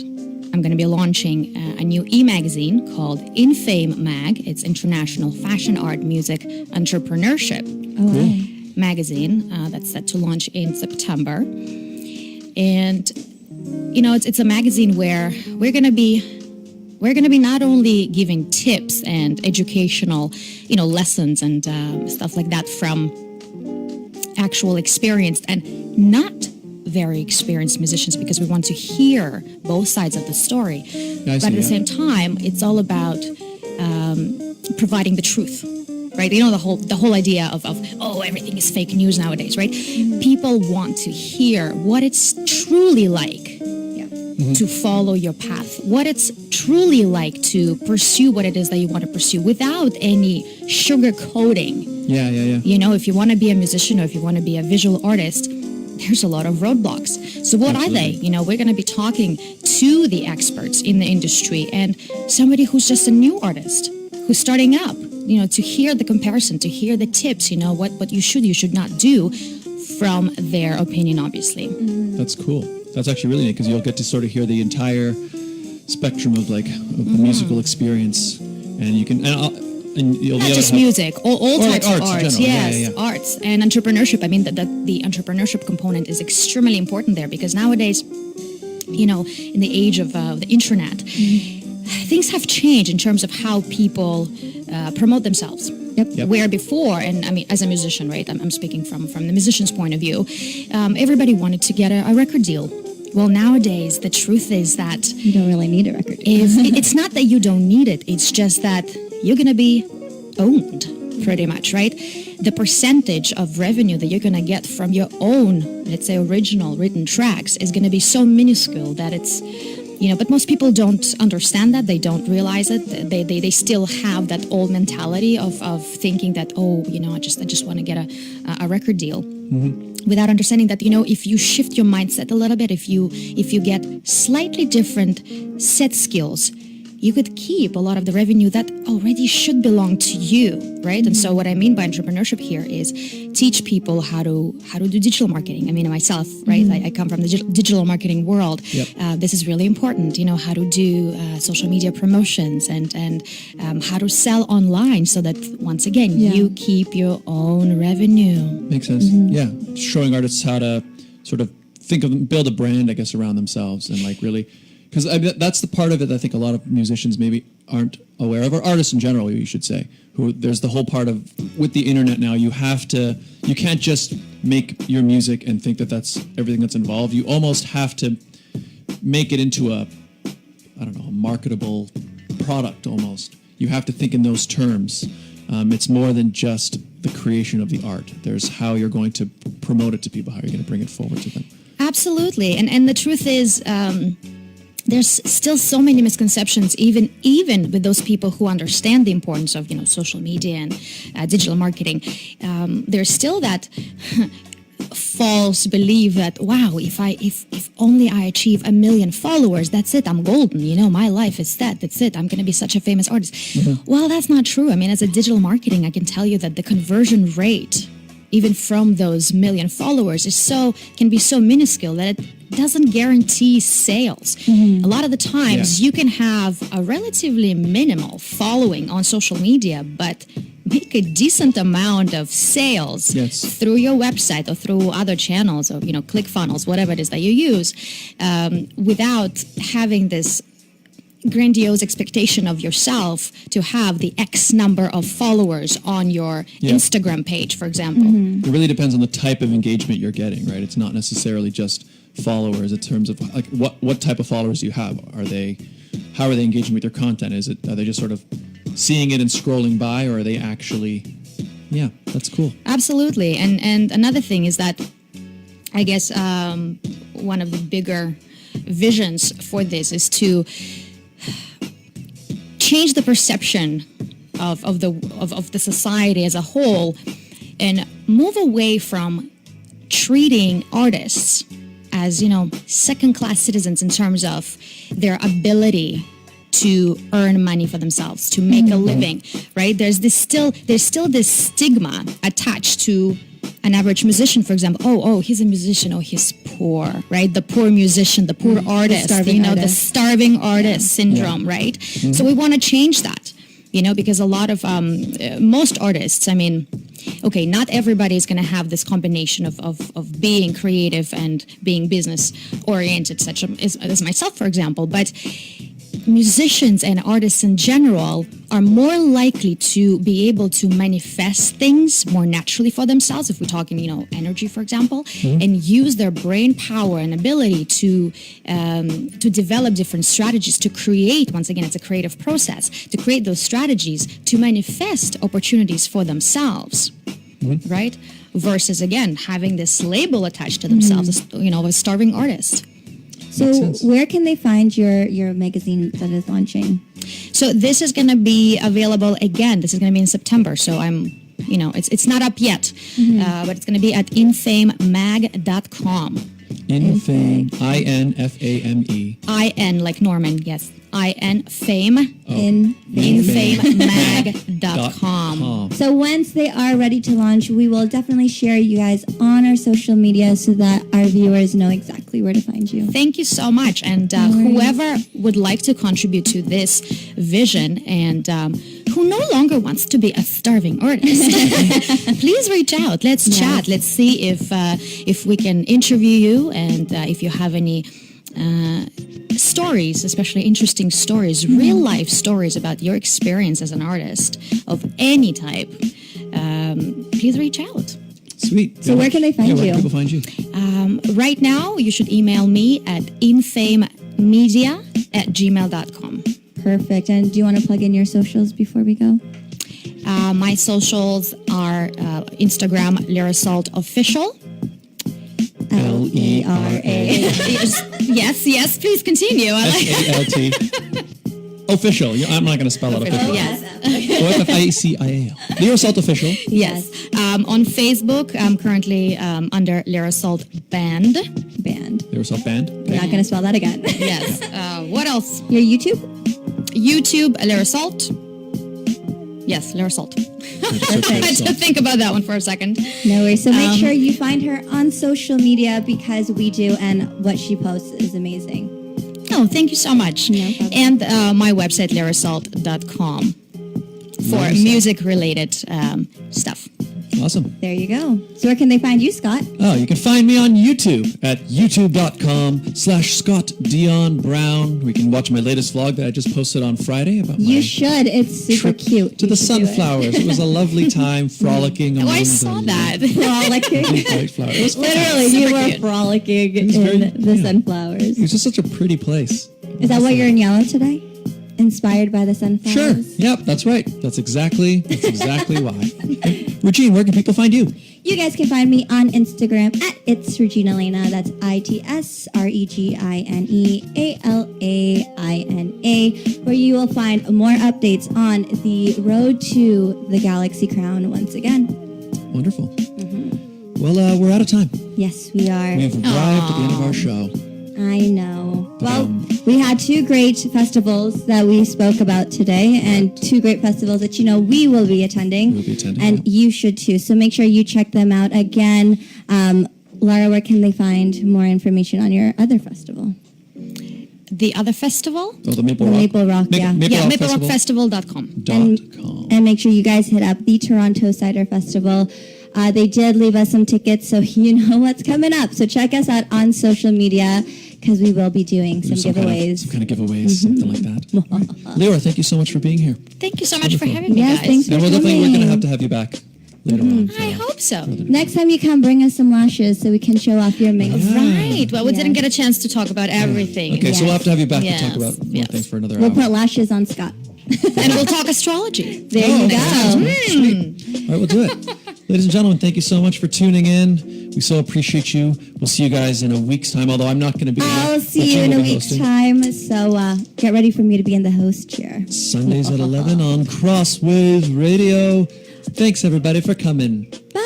I'm going to be launching a new e-magazine called Infame Mag. It's International Fashion, Art, Music, Entrepreneurship magazine that's set to launch in September. And, you know, it's a magazine where we're going to be not only giving tips and educational, you know, lessons and stuff like that from actual experienced and not very experienced musicians, because we want to hear both sides of the story. But at the same time, it's all about providing the truth, right? You know, the whole idea of oh, everything is fake news nowadays, right? People want to hear what it's truly like to follow your path, what it's truly like to pursue what it is that you want to pursue without any sugarcoating.
Yeah.
You know, if you want to be a musician or if you want to be a visual artist, there's a lot of roadblocks. So what are they? You know, we're going to be talking to the experts in the industry and somebody who's just a new artist, who's starting up, you know, to hear the comparison, to hear the tips, you know, what you should not do from their opinion, obviously.
That's cool. That's actually really neat, because you'll get to sort of hear the entire spectrum of the musical experience, and you can... And you'll
not just music, all types
like
of arts. Yes,
yeah.
arts and entrepreneurship. I mean, the entrepreneurship component is extremely important there, because nowadays, you know, in the age of the internet, things have changed in terms of how people promote themselves. Yep. Where before, and I mean, as a musician, right? I'm speaking from the musician's point of view. Everybody wanted to get a record deal. Well, nowadays, the truth is that
you don't really need a record deal.
It's not that you don't need it. It's just that you're going to be owned, pretty much, right? The percentage of revenue that you're going to get from your own, let's say, original written tracks is going to be so minuscule that it's, you know, but most people don't understand that. They don't realize it. They still have that old mentality of thinking that, oh, you know, I just want to get a record deal. Without understanding that, you know, if you shift your mindset a little bit, if you get slightly different set skills, you could keep a lot of the revenue that already should belong to you, right? And so what I mean by entrepreneurship here is teach people how to do digital marketing. I mean, myself, right? I come from the digital marketing world. This is really important, you know, how to do social media promotions and how to sell online so that, once again, you keep your own revenue.
Makes sense. Yeah. Showing artists how to sort of build a brand, I guess, around themselves and like really... Because that's the part of it that I think a lot of musicians maybe aren't aware of, or artists in general, you should say. Who there's the whole part of, with the internet now, you can't just make your music and think that that's everything that's involved. You almost have to make it into a marketable product almost. You have to think in those terms. It's more than just the creation of the art. There's how you're going to promote it to people, how you're going to bring it forward to them.
Absolutely. And the truth is... there's still so many misconceptions, even with those people who understand the importance of, you know, social media and digital marketing. There's still that false belief that, wow, if only I achieve 1 million followers, that's it, I'm golden. You know, my life is that's it. I'm going to be such a famous artist. Well, that's not true. I mean, as a digital marketing, I can tell you that the conversion rate, even from those 1 million followers, can be so minuscule that it doesn't guarantee sales. A lot of the times you can have a relatively minimal following on social media, but make a decent amount of sales through your website or through other channels or, you know, ClickFunnels, whatever it is that you use, without having this grandiose expectation of yourself to have the X number of followers on your Instagram page, for example.
It really depends on the type of engagement you're getting, right? It's not necessarily just followers in terms of like what type of followers you have. How are they engaging with your content? Are they just sort of seeing it and scrolling by, or are they actually... Yeah, that's cool.
Absolutely. And another thing is that I guess one of the bigger visions for this is to change the perception of the society as a whole and move away from treating artists as, you know, second-class citizens in terms of their ability to earn money for themselves, to make a living, right? There's still this stigma attached to an average musician, for example. Oh, he's a musician. Oh, he's poor, right? The poor musician, the poor artist, the starving artist syndrome, right? So we want to change that, because a lot of most artists, okay, not everybody is going to have this combination of being creative and being business oriented, such as myself, for example, but musicians and artists in general are more likely to be able to manifest things more naturally for themselves, if we're talking, energy, for example, and use their brain power and ability to develop different strategies to create. Once again, it's a creative process to create those strategies to manifest opportunities for themselves, right? Versus, again, having this label attached to themselves, as, a starving artist.
So where can they find your magazine that is launching?
So this is going to be available again. This is going to be in September. So it's not up yet, but it's going to be at infamemag.com.
Infame, INFAME.
IN like Norman, yes. Infame. Infamemag.com.
So once they are ready to launch, we will definitely share you guys on our social media so that our viewers know exactly where to find you.
Thank you so much. And whoever would like to contribute to this vision and who no longer wants to be a starving artist, please reach out. Let's chat. Let's see if we can interview you, and if you have any stories, especially interesting stories, real life stories about your experience as an artist of any type, please reach out.
Sweet.
So where can they find you?
Where can people find you?
Right now, you should email me at infamemedia@gmail.com.
Perfect. And do you want to plug in your socials before we go?
My socials are Instagram, Lera Salt Official.
LERA.
Yes, please continue.
SALT. Official. I'm not going to spell it. Official.
Yes.
OFFICIAL. Lera Salt Official.
Yes. On Facebook, I'm currently under Lera Salt Band.
Lera Salt Band.
We're not going to spell that again.
Yes. What else?
Your YouTube?
YouTube, Lera Salt. Yes, Lera Salt. I had to think about that one for a second.
No worries. So make sure you find her on social media, because we do, and what she posts is amazing.
Oh, thank you so much.
No problem.
And my website, lerasalt.com, for music-related stuff.
Awesome.
There you go. So where can they find you, Scott?
Oh, you can find me on YouTube at youtube.com/Scott Dion Brown. We can watch my latest vlog that I just posted on Friday about
You
my
should. It's super cute.
to the sunflowers. It was a lovely time frolicking among
I saw that.
Froliccing.
white flowers. It was fun.
Literally, you
Super
were
cute.
frolicking
was
in
very-
the sunflowers.
It was just such a pretty place.
Is that why you're in yellow today? Inspired by the sunflowers?
Sure. Yep, that's right. That's exactly why. Regine, where can people find you?
You guys can find me on Instagram at It's Regine Alaina. That's ITSREGINEALAINA, where you will find more updates on the road to the Galaxy Crown once again.
Wonderful. Well, we're out of time.
Yes, we are.
We've arrived at the end of our show.
I know. Well, we had two great festivals that we spoke about today, and two great festivals that we will be attending.
We'll be attending,
and
yeah.
you should too. So make sure you check them out. Again, Lara, where can they find more information on your other festival?
The other festival?
Oh, the Maple
The
Rock.
Maple Rock, yeah.
MapleRockFestival.com.
And make sure you guys hit up the Toronto Cider Festival. They did leave us some tickets, so you know what's coming up. So check us out on social media, because we will be doing some giveaways.
Some kind of giveaways, something like that. Right. Lera, thank you so much for being here.
Thank you so much for
Wonderful.
having me,
Yes,
guys.
thanks for
And we're
coming.
going to have you back later on.
I hope so.
Next time you come, bring us some lashes so we can show off your makeup.
Right. Well, we
Yeah.
didn't get a chance to talk about everything.
Okay, so we'll have to have you back
Yes.
to talk about more
Yes.
things for another
We'll
hour.
put lashes on Scott.
And we'll talk astrology.
There you go.
All right, we'll do it. Ladies and gentlemen, thank you so much for tuning in. We so appreciate you. We'll see you guys in a week's time, although I'm not going to be there.
I'll see
But
you in
will
a
be
week's
hosting.
time. So get ready for me to be in the host chair.
Sundays at 11 on Crosswave Radio. Thanks, everybody, for coming. Bye.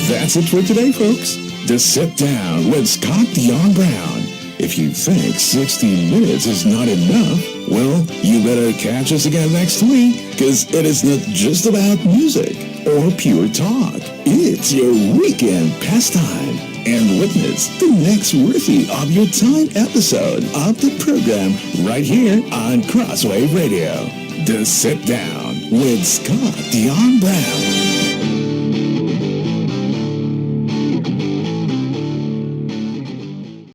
That's it for today, folks. Just sit down with Scott Dion Brown. If if you think 60 minutes is not enough, well, you better catch us again next week, because it is not just about music or pure talk. It's your weekend pastime. And witness the next worthy of your time episode of the program right here on Crosswave Radio. The Sit Down with Scott Dion Brown.